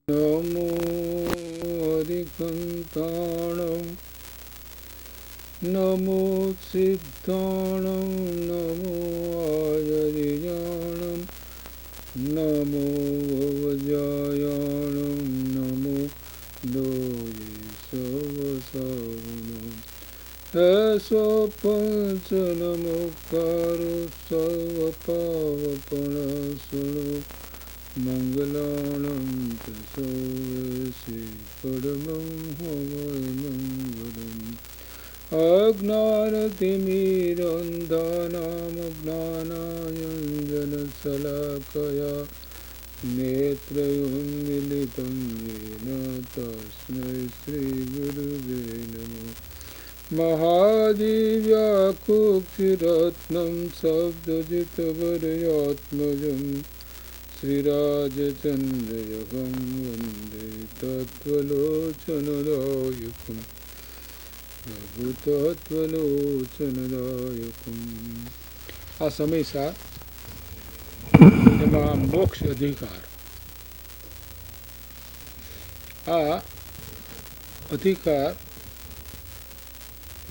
નમો હરિકંતાણમ નમો સિદ્ધાણમ નમો આયરિયાણમ નમો વજ્રાયાણમ નમો લોય સવસવણમ હે સ્વપંચ નમોકારો સર્વપાવપણાસણો મંગલાણં પ્રસોયસે પરમં હવૈમંગલम् અજ્ઞાનતિમિરન્ધાનાં જ્ઞાનાંજનશલાકયા નેત્રયોન્મિલિतं येन તસ્मै શ્રીગુરુવે નમઃ महादिव्याकुक्षिरत्नं शब्दजितवर्यात्मजम् श्रीराजचन्द्रयकं वन्दे तत्त्वलोचनदायकं प्रभुतत्त्वलोचनदायकम् આ સમયસા એમાં મોક્ષ અધિકાર આ અધિકાર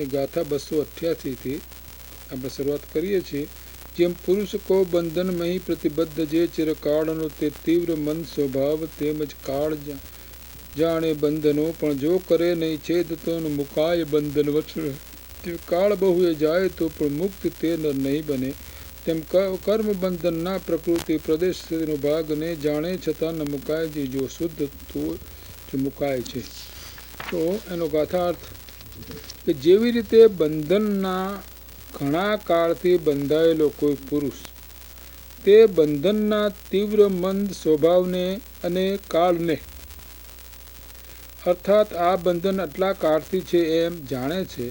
એ ગાથા 288થી આપણે શરૂઆત કરીએ છીએ। જેમ પુરુષ કો બંધનમહી પ્રતિબદ્ધ જે ચિરકાળનો તે તીવ્ર મન સ્વભાવ તેમજ કાળ જાણે બંધનો પણ જો કરે નહીં છેદ તો મુકાય બંધન વચન તે કાળ બહુએ જાય તો પણ મુક્ત તે નર નહીં બને। તેમ કર્મ બંધનના પ્રકૃતિ પ્રદેશનો ભાગને જાણે છતાં ન મુકાય જે જો શુદ્ધ તો જ મુકાય છે। તો એનો ગાથાર્થ કે જેવી રીતે બંધનના ઘણા કાળથી બંધાયેલો કોઈ પુરુષ તે બંધનના તીવ્ર મંદ સ્વભાવને અને કાળને અર્થાત આ બંધન આટલા કાળથી છે એમ જાણે છે,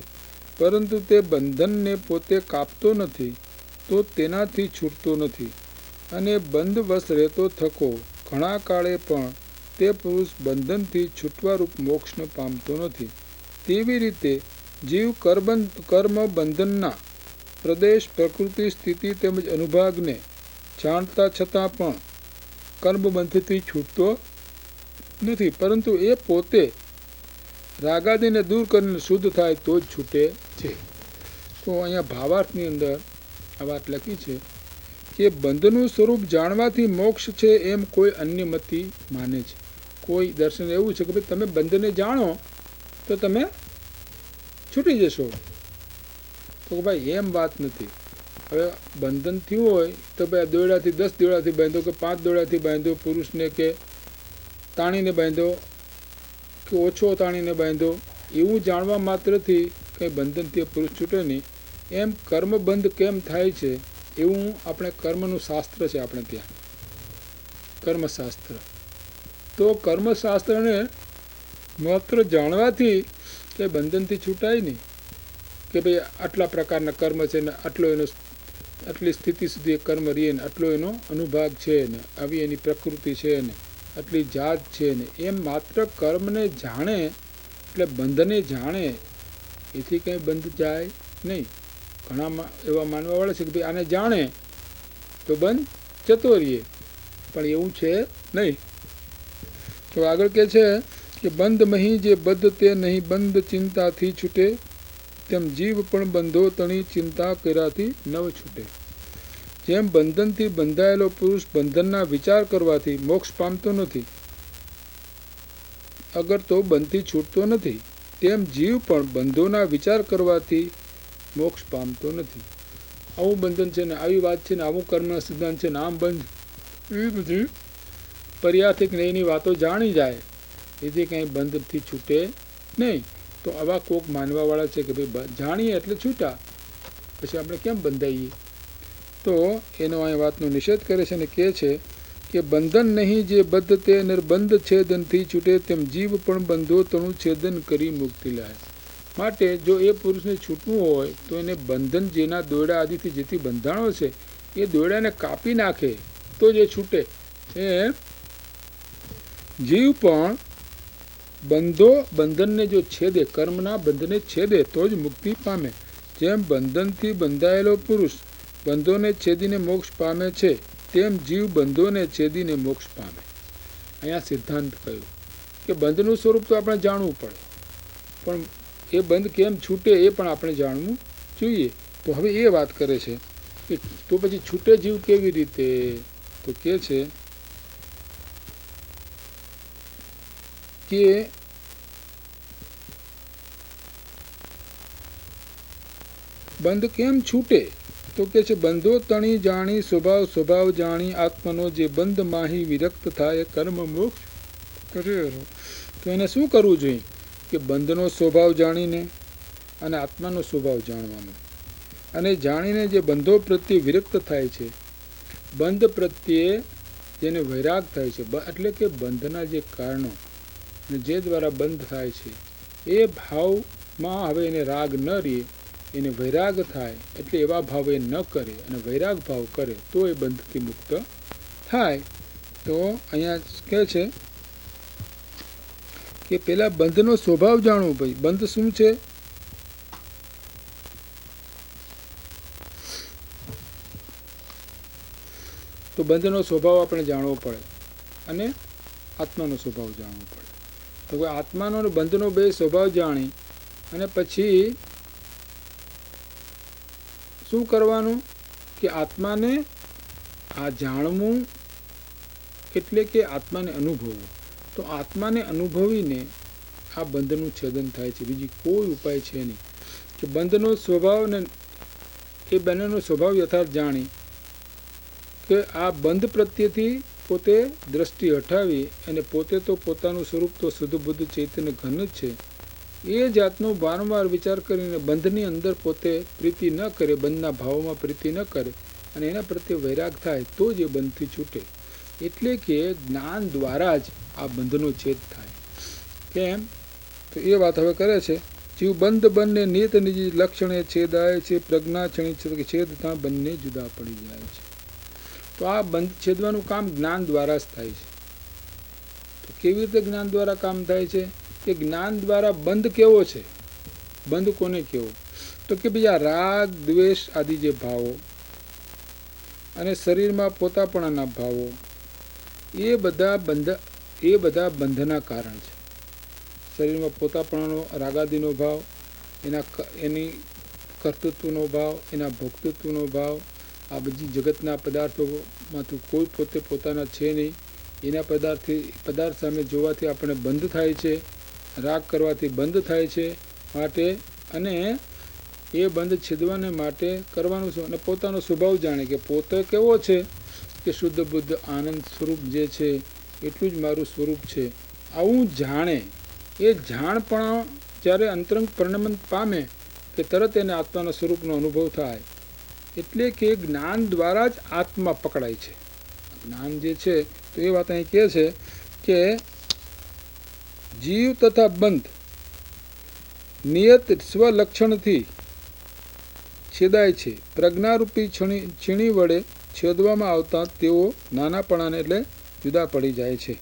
પરંતુ તે બંધનને પોતે કાપતો નથી તો તેનાથી છૂટતો નથી અને બંધવશ રહેતો થકો ઘણા કાળે પણ તે પુરુષ બંધનથી છૂટવારૂપ મોક્ષને પામતો નથી। તેવી રીતે જીવ કર્મ બંધનના પ્રદેશ પ્રકૃતિ સ્થિતિ તેમજ અનુભાગને જાણતા છતાં પણ કર્મબંધથી છૂટતો નથી, પરંતુ એ પોતે રાગાદીને દૂર કરીને શુદ્ધ થાય તો જ છૂટે છે। તો અહીંયા ભાવાર્થની અંદર આ વાત લખી છે કે બંધનું સ્વરૂપ જાણવાથી મોક્ષ છે એમ કોઈ અન્ય મતિ માને છે। કોઈ દર્શન એવું છે કે ભાઈ તમે બંધને જાણો તો તમે છૂટી જશો, તો ભાઈ એમ વાત નથી। હવે બંધન થયું હોય તો ભાઈ દોરડાથી 10 દોરડાથી બાંધ્યો કે 5 દોરડાથી બાંધ્યો પુરુષને કે તાણીને બાંધ્યો કે ઓછો તાણીને બાંધ્યો એવું જાણવા માત્રથી કંઈ બંધનથી પુરુષ છૂટે નહીં। એમ કર્મબંધ કેમ થાય છે એવું આપણે કર્મનું શાસ્ત્ર છે આપણે ત્યાં કર્મશાસ્ત્ર। તો કર્મશાસ્ત્રને માત્ર જાણવાથી કે બંધનથી છૂટાય નહીં કે ભાઈ આટલા પ્રકારના કર્મ છે ને આટલો એનો આટલી સ્થિતિ સુધી કર્મ રહીએ ને આટલો એનો અનુભાગ છે ને આવી એની પ્રકૃતિ છે ને આટલી જાત છે ને એમ માત્ર કર્મને જાણે એટલે બંધને જાણે એથી કંઈ બંધ જાય નહીં। ઘણા એવા માનવાવાળા છે કે ભાઈ આને જાણે તો બંધ જતો રહીએ, પણ એવું છે નહીં। તો આગળ કહે છે કે બંધ મહી જે બદ્ધ તે નહીં બંધ ચિંતાથી છૂટે તેમ જીવ પણ બંધો તણી ચિંતા કર્યાથી નવ છૂટે। જેમ બંધનથી બંધાયેલો પુરુષ બંધનના વિચાર કરવાથી મોક્ષ પામતો નથી અગર તો બંધથી છૂટતો નથી, તેમ જીવ પણ બંધોના વિચાર કરવાથી મોક્ષ પામતો નથી। આવું બંધન છે ને આવી વાત છે ને આવું કર્મના સિદ્ધાંત છે ને આમ બંધ એવી બધી પર્યાર્થિક એની વાતો જાણી જાય એથી કંઈ બંધથી છૂટે નહીં। તો આવા કોક માનવાવાળા છે કે ભાઈ જાણીએ એટલે છૂટા, પછી આપણે કેમ બંધાઈએ? તો એનો અહીં વાતનો નિષેધ કરે છે અને કહે છે કે બંધન નહીં જે બદ્ધ તે નિર્બંધ છેદનથી છૂટે તેમ જીવ પણ બંધો તણું છેદન કરી મુક્તિ લાય। માટે જો એ પુરુષને છૂટવું હોય તો એને બંધન જેના દોરડા આદિથી જેથી બંધાણો છે એ દોરડાને કાપી નાખે તો જ એ છૂટે। એ જીવ પણ બંધનને જો છેદે કર્મના બંધને છેદે તો જ મુક્તિ પામે। જેમ બંધનથી બંધાયેલો પુરુષ બંધોને છેદીને મોક્ષ પામે છે તેમ જીવ બંધોને છેદીને મોક્ષ પામે। અહીંયા સિદ્ધાંત કહ્યું કે બંધનું સ્વરૂપ તો આપણે જાણવું પડે, પણ એ બંધ કેમ છૂટે એ પણ આપણે જાણવું જોઈએ. તો હવે એ વાત કરે છે કે તો પછી છૂટે જીવ કેવી રીતે? તો કે છે કે બંધ કેમ છૂટે? તો કે છે બંધો તણી જાણી સ્વભાવ સ્વભાવ જાણી આત્મનો જે બંધ માહી વિરક્ત થાય કર્મ મોક્ષ કરે. તો એને શું કરવું જોઈએ કે બંધનો સ્વભાવ જાણીને અને આત્માનો સ્વભાવ જાણવાનો, અને જાણીને જે બંધો પ્રત્યે વિરક્ત થાય છે, બંધ પ્રત્યે જેને વૈરાગ થાય છે, એટલે કે બંધના જે કારણો અને જે દ્વારા બંધ થાય છે એ ભાવમાં હવે એને રાગ ન રહે, એને વૈરાગ થાય, એટલે એવા ભાવ એ ન કરે અને વૈરાગ ભાવ કરે તો એ બંધથી મુક્ત થાય. તો અહીંયા કહે છે કે પેલા બંધનો સ્વભાવ જાણવો. ભાઈ બંધ શું છે? તો બંધનો સ્વભાવ આપણે જાણવો પડે અને આત્માનો સ્વભાવ જાણવો પડે. તો આત્માનો અને બંધનો બે સ્વભાવ જાણી અને પછી શું કરવાનું કે આત્માને આ જાણવું એટલે કે આત્માને અનુભવવું. તો આત્માને અનુભવીને આ બંધનું છેદન થાય છે, બીજી કોઈ ઉપાય છે નહીં. કે બંધનો સ્વભાવ ને એ બંનેનો સ્વભાવ યથાર્થ જાણી કે આ બંધ પ્રત્યેથી પોતે દ્રષ્ટિ હટાવી અને પોતે તો પોતાનું સ્વરૂપ તો શુદ્ધ બુદ્ધ ચૈતન્ય ઘન જ છે, એ જાતનો વારંવાર વિચાર કરીને બંધની અંદર પોતે પ્રીતિ ન કરે, બંધના ભાવોમાં પ્રીતિ ન કરે અને એના પ્રત્યે વૈરાગ થાય તો જ એ બંધથી છૂટે. એટલે કે જ્ઞાન દ્વારા જ આ બંધનો છેદ થાય. કેમ? તો એ વાત હવે કરે છે. જીવ બંધ બંને નિયત નિજી લક્ષણે છેદાય છે, પ્રજ્ઞા ક્ષણી છેદ થતાં બંને જુદા પડી જાય છે. તો આ બંધ છેદવાનું કામ જ્ઞાન દ્વારા જ થાય છે. તો કેવી રીતે જ્ઞાન દ્વારા કામ થાય છે? કે જ્ઞાન દ્વારા બંધ કેવો છે, બંધ કોને કેવો? તો કે બીજા રાગ દ્વેષ આદિ જે ભાવો અને શરીરમાં પોતાપણાના ભાવો એ બધા બંધના કારણ છે. શરીરમાં પોતાપણાનો રાગાદિનો ભાવ, એની કર્તૃત્વનો ભાવ, એના ભોક્તૃત્વનો ભાવ, આ બધી જગતના પદાર્થોમાંથી કોઈ પોતે પોતાના છે નહીં, એના પદાર્થ સામે જોવાથી આપણે બંધ થાય છે, રાગ કરવાથી બંધ થાય છે. માટે અને એ બંધ છેદવાને માટે કરવાનું શું? અને પોતાનો સ્વભાવ જાણે કે પોતે કેવો છે કે શુદ્ધ બુદ્ધ આનંદ સ્વરૂપ જે છે એટલું જ મારું સ્વરૂપ છે, આવું જાણે. એ જાણપણ જ્યારે અંતરંગ પરિણમન પામે કે તરત એને આત્માના સ્વરૂપનો અનુભવ થાય. એટલે કે જ્ઞાન દ્વારા જ આત્મા પકડાય છે. જ્ઞાન જે છે તો એ વાત અહીં કહે છે કે જીવ તથા બંધ નિયત સ્વલક્ષણથી છેદાય છે, પ્રજ્ઞારૂપી છીણી વડે છેદવામાં આવતા તેઓ નાનાપણાને એટલે જુદા પડી જાય છે.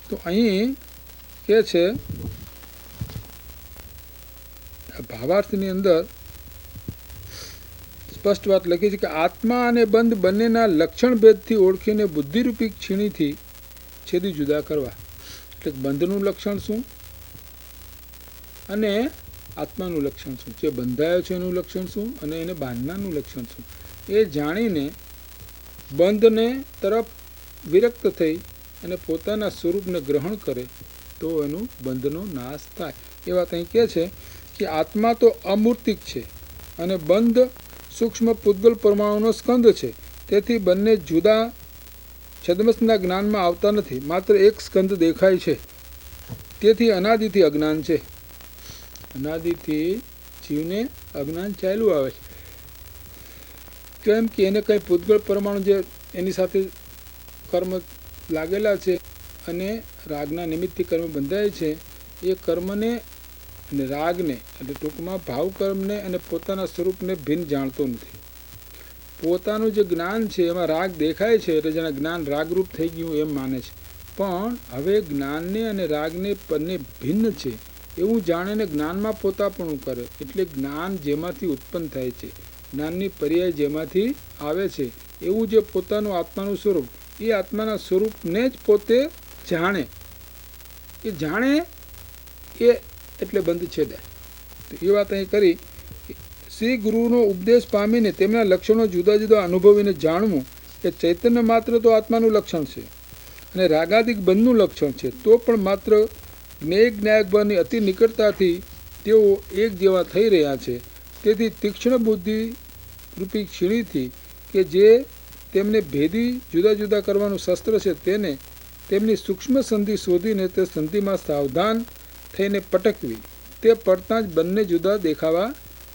તો અહીં કે છે ભાવાર્થની અંદર સ્પષ્ટ વાત લખી છે કે આત્મા અને બંધ બંનેના લક્ષણ ભેદથી ઓળખીને બુદ્ધિરૂપી છીણીથી છેદી જુદા કરવા. એટલે બંધનું લક્ષણ શું અને આત્માનું લક્ષણ શું, જે બંધાયો છે એનું લક્ષણ શું અને એને બાંધનાનું લક્ષણ શું, એ જાણીને બંધને તરફ વિરક્ત થઈ અને પોતાના સ્વરૂપને ગ્રહણ કરે તો એનું બંધનો નાશ થાય. એ વાત અહીં કહે છે કે આત્મા તો અમૂર્તિક છે અને બંધ સૂક્ષ્મ પૂતગલ પરમાણુનો સ્કંદ છે. તેથી બંને જુદા છદ્મસના જ્ઞાનમાં આવતા નથી, માત્ર એક સ્કંદ દેખાય છે. તેથી અનાદિથી અજ્ઞાન છે. અનાદિથી જીવને અજ્ઞાન ચાલ્યું આવે છે. કેમ કે એને કંઈ પૂતગળ પરમાણુ જે એની સાથે કર્મ લાગેલા છે અને રાગના નિમિત્તથી કર્મ બંધાય છે, એ કર્મને અને રાગને એટલે ટૂંકમાં ભાવ કર્મને અને પોતાના સ્વરૂપને ભિન્ન જાણતો નથી. પોતાનું જે જ્ઞાન છે એમાં રાગ દેખાય છે એટલે જેના જ્ઞાન રાગરૂપ થઈ ગયું એમ માને છે. પણ હવે જ્ઞાનને અને રાગને બંને ભિન્ન છે એવું જાણીને જ્ઞાનમાં પોતાપણું કરે. એટલે જ્ઞાન જેમાંથી ઉત્પન્ન થાય છે, જ્ઞાનની પર્યાય જેમાંથી આવે છે, એવું જે પોતાનું આત્માનું સ્વરૂપ, એ આત્માના સ્વરૂપને જ પોતે જાણે, એ જાણે એ એટલે બંધ છેદાય. તો એ વાત અહીં કરી. શ્રી ગુરુનો ઉપદેશ પામીને તેમના લક્ષણો જુદા જુદા અનુભવીને જાણવું એ ચૈતન્ય માત્ર તો આત્માનું લક્ષણ છે અને રાગાદિક બંધનું લક્ષણ છે. તો પણ માત્ર જ્ઞેય જ્ઞાયકભાવની અતિ નિકટતાથી તેઓ એક જેવા થઈ રહ્યા છે. તેથી તીક્ષ્ણ બુદ્ધિ રૂપી ક્ષીણીથી કે જે તેમને ભેદી જુદા જુદા કરવાનું શસ્ત્ર છે તેને તેમની સૂક્ષ્મ સંધિ શોધીને તે સંધિમાં સાવધાન થઈને પટકવી. તે પડતાં જ બંને જુદા દેખાવા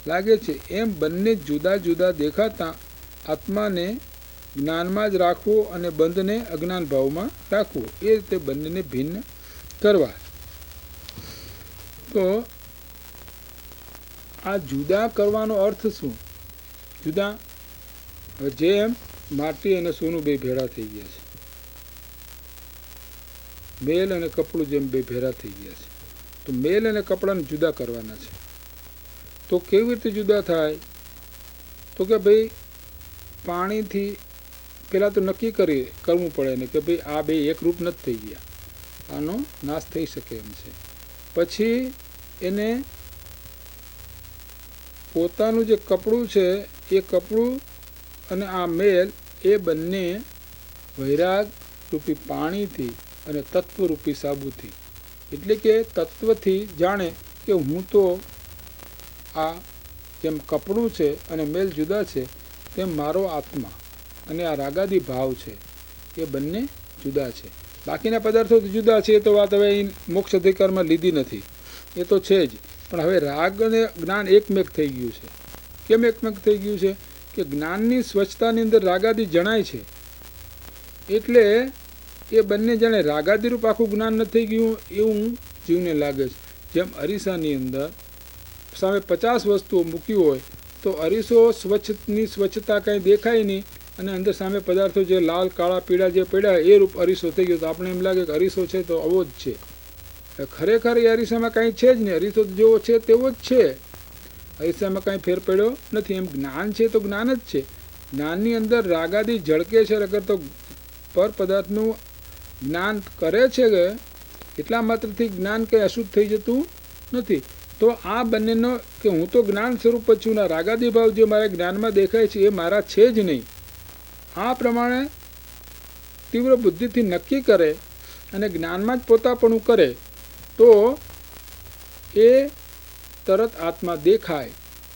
લાગે છે. એમ બંને જુદા જુદા દેખાતા આત્માને જ્ઞાનમાં જ રાખવો અને બંધને અજ્ઞાન ભાવમાં રાખવો, એ રીતે બંનેને ભિન્ન કરવા. તો આ જુદા કરવાનો અર્થ શું? જુદા, હવે જેમ માટી અને સોનું બે ભેળા થઈ ગયા છે, મેલ અને કપડું જેમ બે ભેળા થઈ ગયા છે, તો મેલ અને કપડાને જુદા કરવાના છે. તો કેવી રીતે જુદા થાય? તો કે ભાઈ પાણીથી પહેલાં તો નક્કી કરવું પડે ને કે ભાઈ આ બે એકરૂપ નથી થઈ ગયા, આનો નાશ થઈ શકે એમ છે. પછી એને પોતાનું જે કપડું છે એ કપડું અને આ મેલ એ બંને વૈરાગ રૂપી પાણીથી અને તત્વરૂપી સાબુથી, એટલે કે તત્વથી જાણે કે હું તો આ જેમ કપડું છે અને મેલ જુદા છે તેમ મારો આત્મા અને આ રાગાદી ભાવ છે એ બંને જુદા છે. બાકીના પદાર્થો જુદા છે એ તો વાત હવે અહીં મોક્ષ અધિકારમાં લીધી નથી, એ તો છે જ. પણ હવે રાગ અને જ્ઞાન એકમેક થઈ ગયું છે. કેમ એકમેક થઈ ગયું છે? કે જ્ઞાનની સ્વચ્છતાની અંદર રાગાદી જણાય છે, એટલે એ બંને જાણે રાગાદીરૂપ આખું જ્ઞાન નથી થઈ ગયું એવું જીવને લાગે છે. જેમ અરીસાની અંદર સામે 50 વસ્તુઓ મૂકી હોય તો અરીસો સ્વચ્છની સ્વચ્છતા કંઈ દેખાય નહીં અને અંદર સામે પદાર્થો જે લાલ કાળા પીળા જે પડ્યા એ રૂપ અરીસો થઈ ગયો, તો આપણે એમ લાગે કે અરીસો છે તો આવો જ છે. ખરેખર એ અરીસામાં કાંઈ છે જ નહીં, અરીસો જેવો છે તેવો જ છે, અરીસામાં કાંઈ ફેર પડ્યો નથી. એમ જ્ઞાન છે તો જ્ઞાન જ છે. જ્ઞાનની અંદર રાગાદી ઝળકે છે, અગર તો પર પદાર્થનું જ્ઞાન કરે છે કે એટલા માત્રથી જ્ઞાન કંઈ અશુદ્ધ થઈ જતું નથી. તો આ બંનેનો કે હું તો જ્ઞાન સ્વરૂપ જ છું, ના રાગાદી ભાવ જે મારા જ્ઞાનમાં દેખાય છે એ મારા છે જ નહીં, આ પ્રમાણે તીવ્ર બુદ્ધિથી નક્કી કરે અને જ્ઞાનમાં જ પોતાપણું કરે તો એ તરત આત્મા દેખાય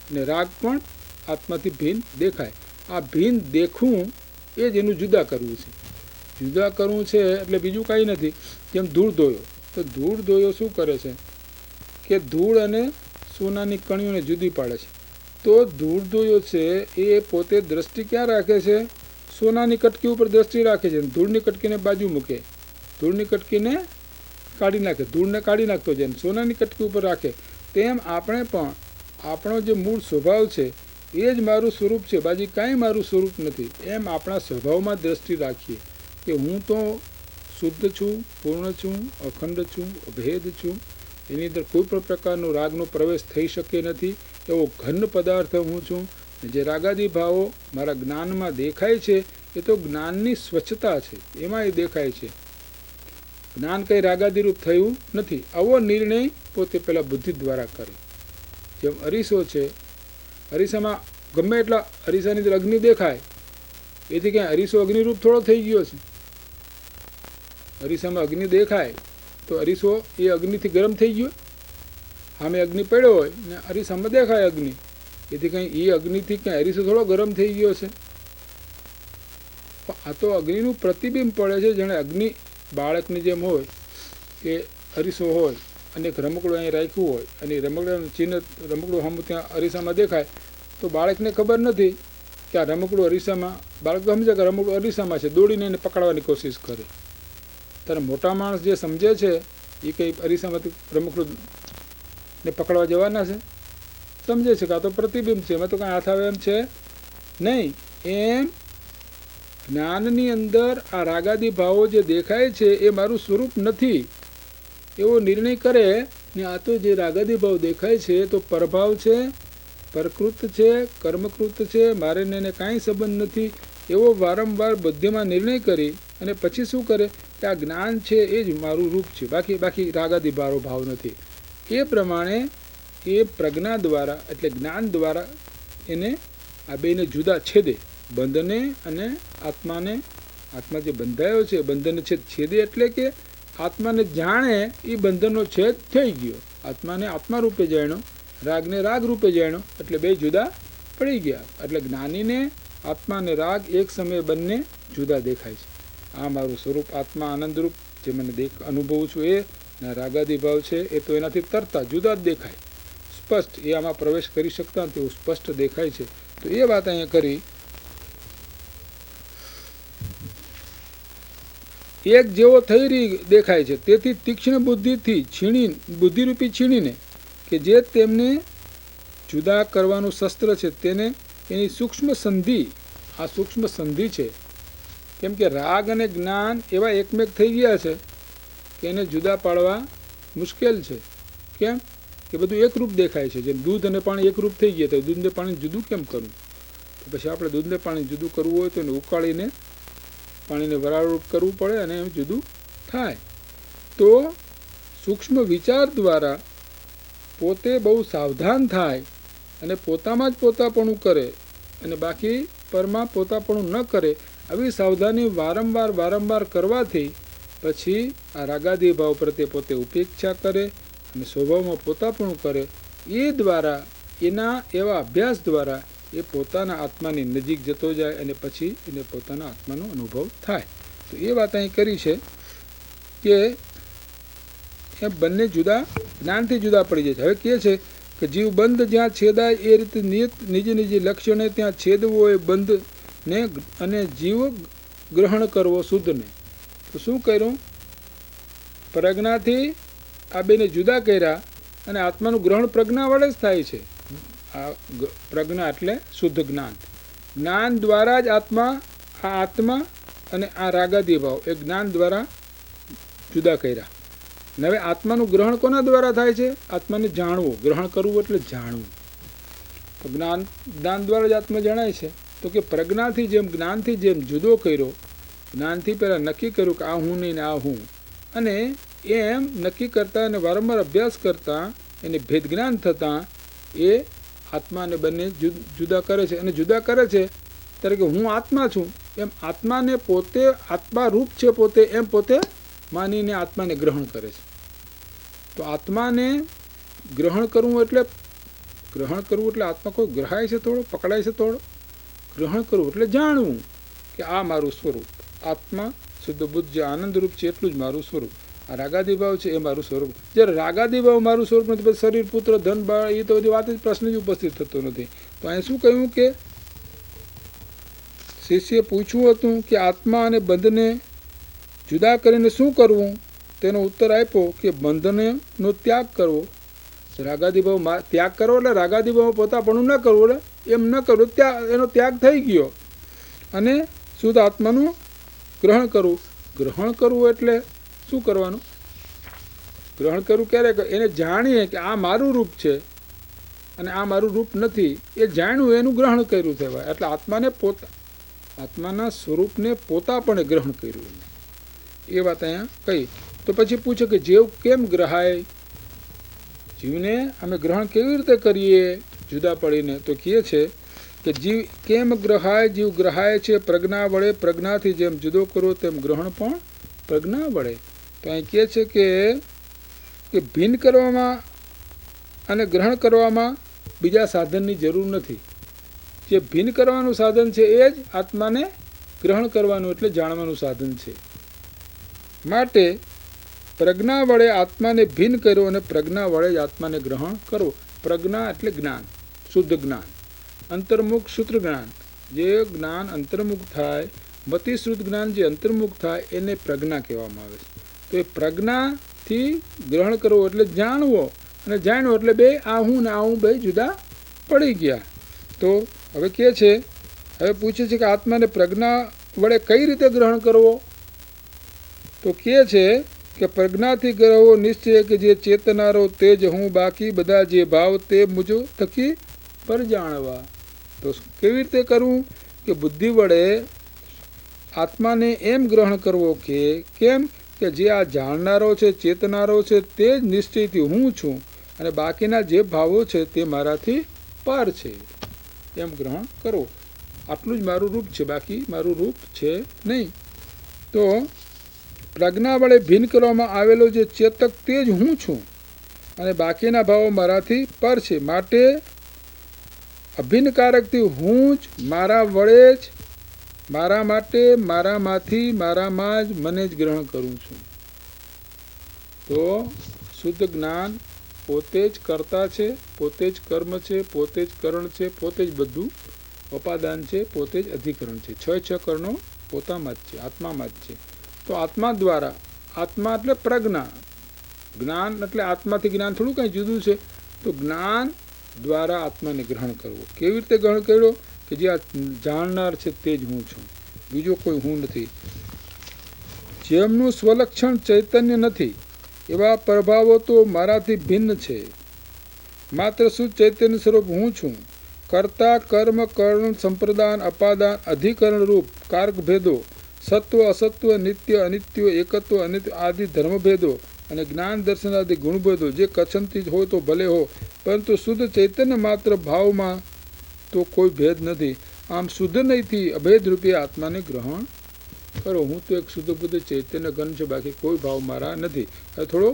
અને રાગ પણ આત્માથી ભિન્ન દેખાય. આ ભિન્ન દેખવું એ જ એનું જુદા કરવું છે. જુદા કરવું છે એટલે બીજું કાંઈ નથી. જેમ ધૂળ ધોયો, તો ધૂળ ધોયો શું કરે છે કે ધૂળ અને સોનાની કણીઓને જુદી પાડે છે. તો ધૂળ ધોયો છે એ પોતે દ્રષ્ટિ ક્યાં રાખે છે? સોનાની કટકી ઉપર દ્રષ્ટિ રાખે છે, ધૂળની કટકીને બાજુ મૂકે, ધૂળની કટકીને કાઢી નાખે, ધૂળને કાઢી નાખતો જાય, સોનાની કટકી ઉપર રાખે. તેમ આપણે પણ આપણો જે મૂળ સ્વભાવ છે એ જ મારું સ્વરૂપ છે, બાકી કાંઈ મારું સ્વરૂપ નથી. એમ આપણા સ્વભાવમાં દ્રષ્ટિ રાખીએ કે હું તો શુદ્ધ છું, પૂર્ણ છું, અખંડ છું, અભેદ છું, એની અંદર કોઈ પણ પ્રકારનો રાગનો પ્રવેશ થઈ શકે નથી એવો ઘન પદાર્થ હું છું. જે રાગાદી ભાવો મારા જ્ઞાનમાં દેખાય છે એ તો જ્ઞાનની સ્વચ્છતા છે, એમાં એ દેખાય છે. જ્ઞાન કંઈ રાગાદીરૂપ થયું નથી. આવો નિર્ણય પોતે પહેલાં બુદ્ધિ દ્વારા કરે. જેમ અરીસો છે, અરીસામાં ગમે એટલા અરીસાની અંદર અગ્નિ દેખાય, એથી ક્યાંય અરીસો અગ્નિરૂપ થોડો થઈ ગયો છે? અરીસામાં અગ્નિ દેખાય તો અરીસો એ અગ્નિથી ગરમ થઈ ગયો? સામે અગ્નિ પડ્યો હોય ને અરીસામાં દેખાય અગ્નિ, એથી કંઈ એ અગ્નિથી ક્યાંય અરીસો થોડો ગરમ થઈ ગયો છે? આ તો અગ્નિનું પ્રતિબિંબ પડે છે. જાણે અગ્નિ બાળકની જેમ હોય કે અરીસો હોય અને એક રમકડું અહીં રાખ્યું હોય અને રમકડાનું ચિહ્ન રમકડું સામું ત્યાં અરીસામાં દેખાય તો બાળકને ખબર નથી કે આ રમકડું અરીસામાં, બાળક તો સમજે કે રમકડું અરીસામાં છે, દોડીને એને પકડવાની કોશિશ કરે. ત્યારે મોટા માણસ જે સમજે છે એ કંઈ અરીસામાંથી રમકડું ને પકડવા જવાના છે? સમજે છે કે આ તો પ્રતિબિંબ છે, એમાં તો કાંઈ હાથ આવે એમ છે નહીં. એમ જ્ઞાનની અંદર આ રાગાદી ભાવો જે દેખાય છે એ મારું સ્વરૂપ નથી એવો નિર્ણય કરે ને આ તો જે રાગાદી ભાવ દેખાય છે તો પરભાવ છે, પરકૃત છે, કર્મકૃત છે, મારે એને કાંઈ સંબંધ નથી એવો વારંવાર બુદ્ધિમાં નિર્ણય કરી અને પછી શું કરે? કે આ જ્ઞાન છે એ જ મારું રૂપ છે, બાકી રાગાદી ભાવ નથી. એ પ્રમાણે એ પ્રજ્ઞા દ્વારા એટલે જ્ઞાન દ્વારા એને આ બેને જુદા છેદે, બંધને અને આત્માને. આત્મા જે બંધાયો છે બંધનને છેદે એટલે કે આત્માને જાણે એ બંધનનો છેદ થઈ ગયો. આત્માને આત્મા રૂપે જાણ્યો, રાગને રાગ રૂપે જાણ્યો, એટલે બે જુદા પડી ગયા. એટલે જ્ઞાનીને આત્મા અને રાગ એક સમયે બંને જુદા દેખાય છે. આ મારું સ્વરૂપ આત્મા આનંદરૂપ જે મને અનુભવું છું એ રાગાદી ભાવ છે એ તો એનાથી તરતા જુદા જ દેખાય, સ્પષ્ટ. એ આમાં પ્રવેશ કરી શકતા નથી એવું સ્પષ્ટ દેખાય છે. તો એ વાત અહીંયા કરી. એક જેવો થઈ રહી દેખાય છે, તેથી તીક્ષ્ણ બુદ્ધિથી બુદ્ધિરૂપી છીણીને કે જે તેમને જુદા કરવાનું શસ્ત્ર છે તેને એની સૂક્ષ્મ સંધિ, આ સૂક્ષ્મ સંધિ છે. કેમ કે રાગ અને જ્ઞાન એવા એકમેક થઈ ગયા છે કે એને જુદા પાડવા મુશ્કેલ છે. કેમ કે બધું એકરૂપ દેખાય છે. જેમ દૂધ અને પાણી એકરૂપ થઈ ગયા તો દૂધને પાણી જુદું કેમ કરવું? તો પછી આપણે દૂધને પાણી જુદું કરવું હોય તો એને ઉકાળીને પાણીને વરાળરૂપ કરવું પડે અને એમ જુદું થાય. તો સૂક્ષ્મ વિચાર દ્વારા પોતે બહુ સાવધાન થાય અને પોતામાં જ પોતાપણું કરે અને બાકી પરમાં પોતાપણું ન કરે, આવી સાવધાની વારંવાર કરવાથી પછી આ રાગાદી ભાવ પ્રત્યે પોતે ઉપેક્ષા કરે અને સ્વભાવમાં પોતાપણું કરે. એ દ્વારા એના એવા અભ્યાસ દ્વારા એ પોતાના આત્માની નજીક જતો જાય અને પછી એને પોતાના આત્માનો અનુભવ થાય. તો એ વાત અહીં કરી છે કે એ બંને જુદા જ્ઞાનથી જુદા પડી જાય છે. હવે કહે છે કે જીવ બંધ જ્યાં છેદાય એ રીતે નિજ લક્ષ્યને ત્યાં છેદવો એ બંધને અને જીવ ગ્રહણ કરવો શુદ્ધને. તો શું કર્યું? પ્રજ્ઞાથી આ બેને જુદા કર્યા અને આત્માનું ગ્રહણ પ્રજ્ઞા વડે જ થાય છે. આ પ્રજ્ઞા એટલે શુદ્ધ જ્ઞાન. જ્ઞાન દ્વારા જ આત્મા અને આ રાગાદી ભાવ એ જ્ઞાન દ્વારા જુદા કર્યા. હવે આત્માનું ગ્રહણ કોના દ્વારા થાય છે? આત્માને જાણવું. ગ્રહણ કરવું એટલે જાણવું. તો જ્ઞાન દ્વારા જ આત્મા જણાય છે. તો કે પ્રજ્ઞાથી જેમ જ્ઞાનથી જેમ જુદો કર્યો, જ્ઞાનથી પહેલાં નક્કી કર્યું કે આ હું નહીં ને આ હું, અને એમ નક્કી કરતાં અને વારંવાર અભ્યાસ કરતાં એને ભેદ જ્ઞાન થતાં એ આત્માને બંને જુદા કરે છે. અને જુદા કરે છે ત્યારે કે હું આત્મા છું એમ આત્માને પોતે આત્મા રૂપ છે પોતે એમ પોતે માનીને આત્માને ગ્રહણ કરે છે. તો આત્માને ગ્રહણ કરવું એટલે આત્મા કોઈ ગ્રહાય છે થોડો, પકડાય છે થોડો. ગ્રહણ કરવું એટલે જાણવું કે આ મારું સ્વરૂપ આત્મા શુદ્ધ બુદ્ધ જે આનંદરૂપ છે એટલું જ મારું સ્વરૂપ. આ રાગાદી ભાવ છે એ મારું સ્વરૂપ. જ્યારે રાગાદી ભાવ મારું સ્વરૂપ નથી, પછી શરીર પુત્ર ધન બાળ એ તો બધી વાત જ પ્રશ્ન જ ઉપસ્થિત થતો નથી. તો અહીં શું કહ્યું કે શિષ્યએ પૂછ્યું હતું કે આત્મા અને બંધને જુદા કરીને શું કરવું? તેનો ઉત્તર આપ્યો કે બંધનનો ત્યાગ કરવો. રાગાદી ભાવ ત્યાગ કરવો એટલે રાગાદી ભાવ પોતાપણું ન કરવું, એટલે એમ ન કરવું, એનો ત્યાગ થઈ ગયો અને શુદ્ધ આત્માનું ગ્રહણ કરવું. ગ્રહણ કરવું એટલે શું કરવાનું? ગ્રહણ કરવું ક્યારે? એને જાણીએ કે આ મારું રૂપ છે અને આ મારું રૂપ નથી, એ જાણ્યું એનું ગ્રહણ કર્યું કહેવાય. એટલે આત્માના સ્વરૂપને પોતાપણે ગ્રહણ કર્યું એ વાત અહીંયા કહી. તો પછી પૂછે કે જીવ કેમ ગ્રહાય? જીવને અમે ગ્રહણ કેવી રીતે કરીએ જુદા પડીને? તો કહે છે કે જીવ કેમ ગ્રહાય? જીવ ગ્રહાય છે પ્રજ્ઞા વડે. પ્રજ્ઞાથી જેમ જુદો કરો તેમ ગ્રહણ પણ પ્રજ્ઞા વડે. તો અહીં કહે છે કે ભિન્ન કરવામાં અને ગ્રહણ કરવામાં બીજા સાધનની જરૂર નથી. જે ભિન્ન કરવાનું સાધન છે એ જ આત્માને ગ્રહણ કરવાનું એટલે જાણવાનું સાધન છે. માટે પ્રજ્ઞા વડે આત્માને ભિન્ન કર્યો અને પ્રજ્ઞા વડે જ આત્માને ગ્રહણ કરવો. પ્રજ્ઞા એટલે જ્ઞાન, શુદ્ધ જ્ઞાન, અંતર્મુખ સૂત્ર જ્ઞાન. જે જ્ઞાન અંતર્મુખ થાય, મતિશ્રુત જ્ઞાન જે અંતર્મુખ થાય એને પ્રજ્ઞા કહેવામાં આવે છે. તો એ પ્રજ્ઞાથી ગ્રહણ કરવો એટલે જાણવો, અને જાણવો એટલે બે આ હું ને આ હું બે જુદા પડી ગયા. તો હવે કહે છે, હવે પૂછે છે કે આત્માને પ્રજ્ઞા વડે કઈ રીતે ગ્રહણ કરવો? તો કહે છે કે પ્રજ્ઞાથી કરવો નિશ્ચય કે જે ચેતનારો તે જ હું, બાકી બધા જે ભાવ તે મુજ થકી પર જાણવા. તો કેવી રીતે કરવું? કે બુદ્ધિ વડે આત્માને એમ ગ્રહણ કરવો કે કેમ કે જે આ જાણનારો છે, ચેતનારો છે, તે જ નિશ્ચયથી હું છું અને બાકીના જે ભાવો છે તે મારાથી પર છે, એમ ગ્રહણ કરો. આટલું જ મારું રૂપ છે, બાકી મારું રૂપ છે નહીં. તો પ્રજ્ઞા વડે ભિન્ન કરવામાં આવેલો જે ચેતક તે જ હું છું અને બાકીના ભાવો મારાથી પર છે. માટે અભિન્નકારકથી હું જ મારા વડે જ, મારા માટે, મારામાંથી, મારામાં જ મને જ ગ્રહણ કરું છું. તો શુદ્ધ જ્ઞાન પોતે જ કર્તા છે, પોતે જ કર્મ છે, પોતે જ કરણ છે, પોતે જ બધું ઉપાદાન છે, પોતે જ અધિકરણ છે. છ કરણો પોતામાં જ છે, આત્મામાં જ છે. તો આત્મા દ્વારા, આત્મા એટલે પ્રજ્ઞા, જ્ઞાન એટલે આત્માથી જ્ઞાન થોડું કંઈ જુદું છે. તો જ્ઞાન દ્વારા આત્માને ગ્રહણ કરવો. કેવી રીતે ગ્રહણ કર્યો? કે જે આ જાણનાર છે તે જ હું છું, બીજો કોઈ હું નથી. જેમનું સ્વલક્ષણ ચૈતન્ય નથી એવા પ્રભાવો તો મારાથી ભિન્ન છે. માત્ર શુદ્ધ ચૈતન્ય સ્વરૂપ હું છું. કર્તા, કર્મ, કરણ, સંપ્રદાન, અપાદાન, અધિકરણ રૂપ કારક ભેદો, સત્વ, અસત્વ, નિત્ય, અનિત્ય, એકત્વ, અનિત્ય આદિ ધર્મભેદો અને જ્ઞાન દર્શન આદિ ગુણભેદો જે કચ્છનથી હોય તો ભલે હો, પરંતુ શુદ્ધ ચૈતન્ય માત્ર ભાવમાં તો કોઈ ભેદ નથી. આમ શુદ્ધ નહીંથી અભેદ રૂપે આત્માને ગ્રહણ કરો. હું તો એક શુદ્ધ બુદ્ધ ચૈતન્ય ઘન છે, બાકી કોઈ ભાવ મારા નથી. હવે થોડો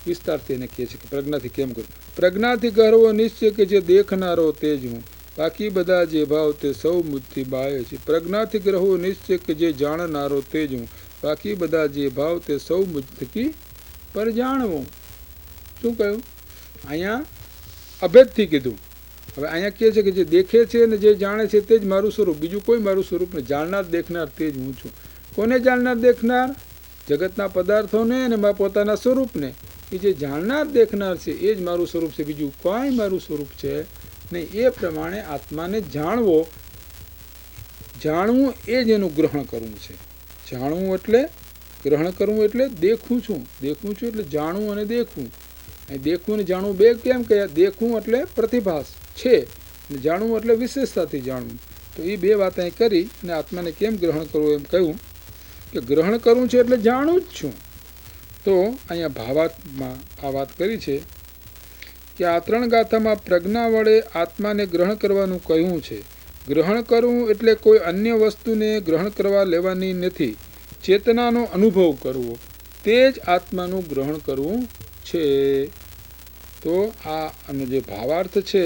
વિસ્તારથી એને કહે છે કે પ્રજ્ઞાથી કેમ કરું. પ્રજ્ઞાથી ગર્વ નિશ્ચય કે જે દેખનારો તે જ હું, બાકી બધા જે ભાવ તે સૌ મુજથી બાહ્ય છે. પ્રજ્ઞાથી ગ્રહો નિશ્ચય કે જે જાણનારો તે જ હું, બાકી બધા જે ભાવ તે સૌ મુજથી પર જાણવો. શું કહ્યું? અહીંયા અભેદથી કીધું. હવે અહીંયા કહે છે કે જે દેખે છે અને જે જાણે છે તે જ મારું સ્વરૂપ, બીજું કોઈ મારું સ્વરૂપ નહીં. જાણનાર દેખનાર તે જ હું છું. કોને જાણનાર દેખનાર? જગતના પદાર્થોને અને મારા પોતાના સ્વરૂપને. એ જે જાણનાર દેખનાર છે એ જ મારું સ્વરૂપ છે, બીજું કોઈ મારું સ્વરૂપ છે નહીં. એ પ્રમાણે આત્માને જાણવો, જાણવું એ જ એનું ગ્રહણ કરવું છે. જાણવું એટલે ગ્રહણ કરવું એટલે દેખું છું, દેખું છું એટલે જાણવું અને દેખવું. અહીં દેખવું અને જાણવું બે કેમ કહ્યા? દેખવું એટલે પ્રતિભાસ છે અને જાણવું એટલે વિશેષતાથી જાણવું. તો એ બે વાત અહીં કરી અને આત્માને કેમ ગ્રહણ કરવું એમ કહ્યું કે ગ્રહણ કરવું છે એટલે જાણું જ છું. તો અહીંયા ભાવાર્થમાં આ વાત કરી છે કે આ ત્રણ ગાથામાં પ્રજ્ઞા વડે આત્માને ગ્રહણ કરવાનું કહ્યું છે. ગ્રહણ કરવું એટલે કોઈ અન્ય વસ્તુને ગ્રહણ કરવા લેવાની નથી. ચેતનાનો અનુભવ કરવો તે જ આત્માનું ગ્રહણ કરવું છે. તો આનો જે ભાવાર્થ છે,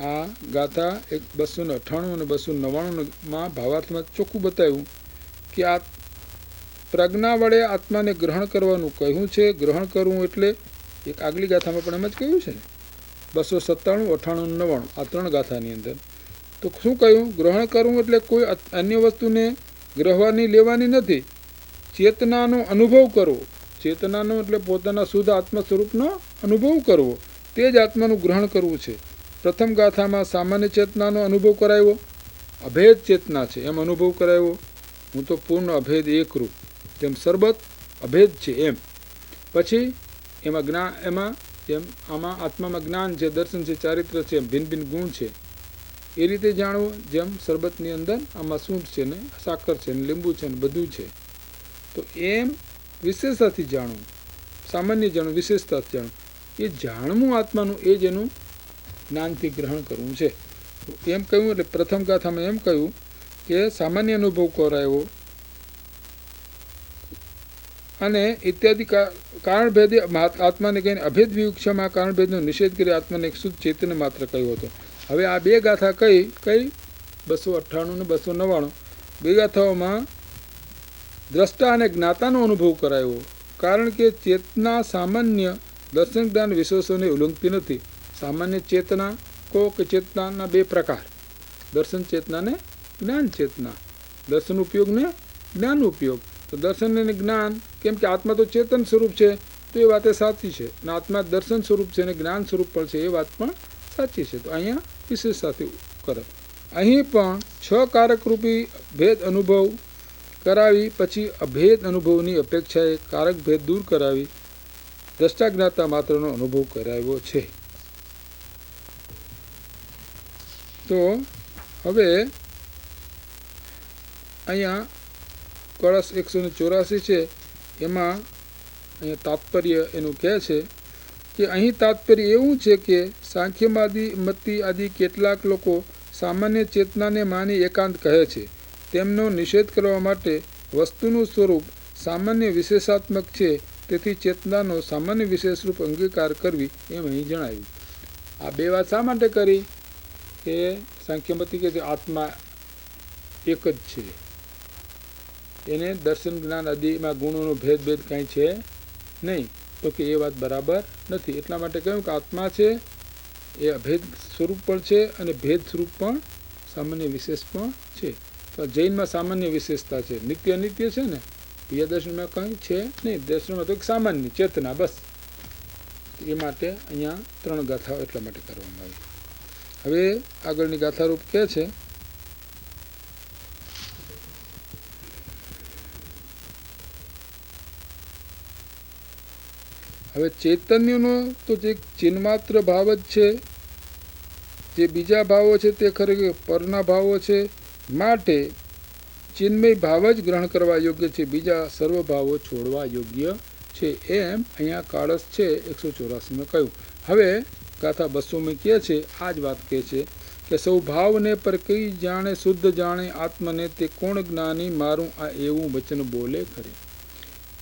આ ગાથા 298 અને 299માં ભાવાર્થમાં ચોખ્ખું બતાવ્યું કે આ પ્રજ્ઞા વડે આત્માને ગ્રહણ કરવાનું કહ્યું છે. ગ્રહણ કરવું એટલે એક આગલી ગાથામાં પણ એમ જ કહ્યું છે ને, 297, 98, 99 આ ત્રણ ગાથાની અંદર. તો શું કહ્યું? ગ્રહણ કરવું એટલે કોઈ અન્ય વસ્તુને ગ્રહવાની લેવાની નથી. ચેતનાનો અનુભવ કરવો, ચેતનાનો એટલે પોતાના શુદ્ધ આત્મા સ્વરૂપનો અનુભવ કરવો, તે જ આત્માનું ગ્રહણ કરવું છે. પ્રથમ ગાથામાં સામાન્ય ચેતનાનો અનુભવ કરાવ્યો, અભેદ ચેતના છે એમ અનુભવ કરાવ્યો. હું તો પૂર્ણ અભેદ એકરૂપ, તેમ સરબત અભેદ છે એમ. પછી એમાં જ્ઞાન, એમાં જેમ આમાં આત્મામાં જ્ઞાન છે, દર્શન છે, ચારિત્ર છે, ભિન્ન ભિન્ન ગુણ છે, એ રીતે જાણવું. જેમ સરબતની અંદર આમાં સૂંઠ છે ને સાકર છે ને લીંબુ છે ને બધું છે. તો એમ વિશેષતાથી જાણવું, સામાન્ય જાણવું, વિશેષતાથી જાણવું. એ જાણવું આત્માનું એ જ એનું જ્ઞાનથી ગ્રહણ કરવું છે. એમ કહ્યું એટલે પ્રથમ ગાથામાં એમ કહ્યું કે સામાન્ય અનુભવ કરાયો અને ઇત્યાદિ કારણભેદે આત્માને કહીને અભેદ વિવક્ષામાં કારણભેદનો નિષેધ કરી આત્માને એક શુદ્ધ ચેતન્ય માત્ર કહ્યું હતું. હવે આ બે ગાથા કઈ 298 અને 299 બે ગાથાઓમાં દ્રષ્ટા અને જ્ઞાતાનો અનુભવ કરાયો. કારણ કે ચેતના સામાન્ય દર્શન જ્ઞાન વિશેષોને ઉલ્લંઘતી નથી. સામાન્ય ચેતના કહો કે ચેતનાના બે પ્રકાર, દર્શન ચેતના ને જ્ઞાન ચેતના. દર્શન ઉપયોગ ને જ્ઞાન ઉપયોગ. તો દર્શન અને જ્ઞાન, કેમ કે આત્મા તો ચેતન સ્વરૂપ છે તો એ વાત સાચી છે, અને આત્મા દર્શન સ્વરૂપ છે અને જ્ઞાન સ્વરૂપ પણ છે, એ વાત પણ સાચી છે. તો અહીંયા વિશેષ સાથે કરે. અહીં પણ 6 કારકરૂપી ભેદ અનુભવ કરાવી પછી અભેદ અનુભવની અપેક્ષાએ કારક ભેદ દૂર કરાવી દ્રષ્ટા જ્ઞાતા માત્રનો અનુભવ કરાવ્યો છે. તો હવે અહીંયા કળશ 184 છે એમાં અહીંયા તાત્પર્ય એનું કહે છે કે અહીં તાત્પર્ય એવું છે કે સાંખ્યવાદી મતી આદિ કેટલાક લોકો સામાન્ય ચેતનાને માની એકાંત કહે છે. તેમનો નિષેધ કરવા માટે વસ્તુનું સ્વરૂપ સામાન્ય વિશેષાત્મક છે, તેથી ચેતનાનો સામાન્ય વિશેષરૂપ અંગીકાર કરવી એમ અહીં જણાવ્યું. આ બે વાત શા માટે કરી કે સાંખ્યમતી કે આત્મા એક જ છે, એને દર્શન જ્ઞાન આદિમાં ગુણોનો ભેદ કાંઈ છે નહીં, તો કે એ વાત બરાબર નથી. એટલા માટે કહ્યું કે આત્મા છે એ અભેદ સ્વરૂપ પણ છે અને ભેદ સ્વરૂપ પણ સામાન્ય વિશેષ પણ છે. તો જૈનમાં સામાન્ય વિશેષતા છે, નિત્ય અનિત્ય છે ને, બીજા દર્શનમાં કંઈ છે નહીં. દર્શનમાં તો એક સામાન્ય ચેતના બસ. એ માટે અહીંયા 3 ગાથાઓ એટલા માટે કરવામાં આવી. હવે આગળની ગાથારૂપ કહે છે હવે ચૈતન્યનો તો જે ચિન્માત્ર ભાવ જ છે, જે બીજા ભાવો છે તે ખરેખર પરના ભાવો છે, માટે ચિન્મય ભાવ જ ગ્રહણ કરવા યોગ્ય છે, બીજા સર્વ ભાવો છોડવા યોગ્ય છે. એમ અહીંયા કાળસ છે 184માં કહ્યું. હવે ગાથા 200માં કહે છે આ જ વાત કહે છે કે સૌ ભાવને પર કઈ જાણે શુદ્ધ જાણે આત્મને તે કોણ જ્ઞાની મારું આ એવું વચન બોલે ખરી.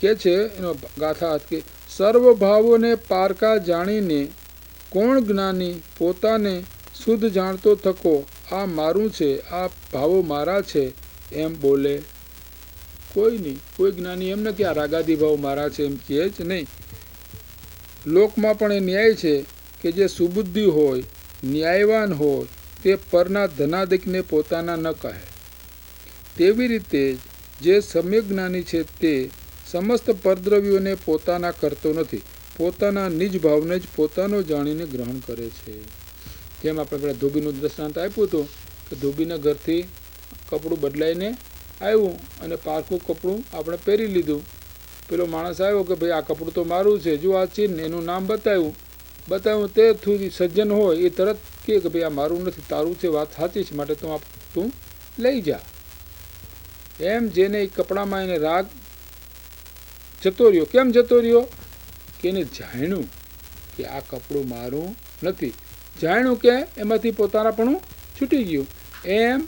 કે છે એનો ગાથા કે સર્વ ભાવોને પારકા જાણીને કોણ જ્ઞાની પોતાને શુદ્ધ જાણતો થકો આ મારું છે, આ ભાવો મારા છે એમ બોલે કોઈ નહીં. કોઈ જ્ઞાની એમ ન કે આ રાગાદી ભાવ મારા છે એમ કહે જ નહીં. લોકમાં પણ એ ન્યાય છે કે જે સુબુદ્ધિ હોય, ન્યાયવાન હોય તે પરના ધનાદિકને પોતાના ન કહે. તેવી રીતે જે સમ્યક જ્ઞાની છે તે સમસ્ત પરદ્રવ્યોને પોતાના કરતો નથી, પોતાના નિજ ભાવને જ પોતાનો જાણીને ગ્રહણ કરે છે. જેમ આપણે પેલા ધોબીનું દ્રષ્ટાંત આપ્યું હતું કે ધોબીના ઘરથી કપડું બદલાઈને આવ્યું અને પારખું કપડું આપણે પહેરી લીધું. પેલો માણસ આવ્યો કે ભાઈ આ કપડું તો મારું છે, જો આ ચીન એનું નામ બતાવ્યું તે થોડી સજ્જન હોય એ તરત કહે કે ભાઈ આ મારું નથી, તારું છે, વાત સાચી છે, માટે તું લઈ જા. એમ જેને એ કપડામાં એને રાગ જતો રહ્યો. કેમ જતો રહ્યો કે એને જાણ્યું કે આ કપડું મારું નથી, જાણ્યું કે એમાંથી પોતાનાપણું છૂટી ગયું. એમ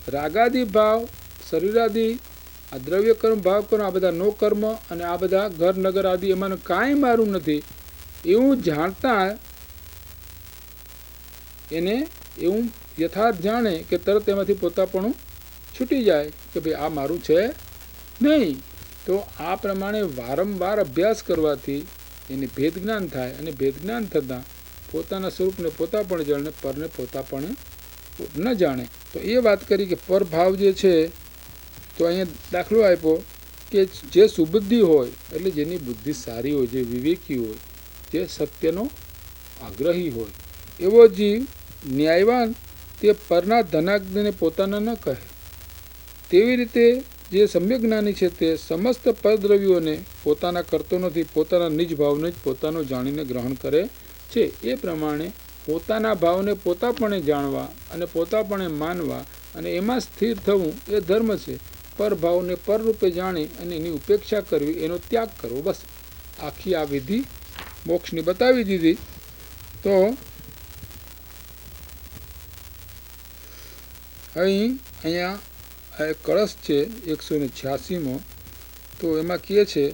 રાગાદી ભાવ, શરીરાદી, આ દ્રવ્ય કર્મ, ભાવ કર્મ, આ બધા નો કર્મ અને આ બધા ઘર નગર આદિ એમાં કાંઈ મારું નથી એવું જાણતા એને એવું યથાર્થ જાણે કે તરત એમાંથી પોતાપણું છૂટી જાય કે ભાઈ આ મારું છે નહીં. તો આ પ્રમાણે વારંવાર અભ્યાસ કરવાથી એને ભેદ જ્ઞાન થાય અને ભેદ જ્ઞાન થતાં પોતાના સ્વરૂપને પોતા પણ જાણે, પરને પોતા પણ ન જાણે. તો એ વાત કરી કે પરભાવ જે છે, તો અહીંયા દાખલો આપ્યો કે જે સુબુદ્ધિ હોય એટલે જેની બુદ્ધિ સારી હોય, જે વિવેકી હોય, જે સત્યનો આગ્રહી હોય એવો જીવ ન્યાયવાન તે પરના ધનાગ્નિને પોતાના ન કહે. તેવી રીતે જે સમ્યક જ્ઞાની છે તે સમસ્ત પરદ્રવ્યોને પોતાના કરતો નથી, પોતાના નિજ ભાવને જ પોતાનો જાણીને ગ્રહણ કરે છે. એ પ્રમાણે પોતાના ભાવને પોતાપણે જાણવા અને પોતાપણે માનવા અને એમાં સ્થિર થવું એ ધર્મ છે. પરભાવને પરરૂપે જાણી અને એની ઉપેક્ષા કરવી, એનો ત્યાગ કરવો. બસ આખી આ વિધિ મોક્ષની બતાવી દીધી. તો અહીંયા આ એક કળશ છે 186માં, તો એમાં કહે છે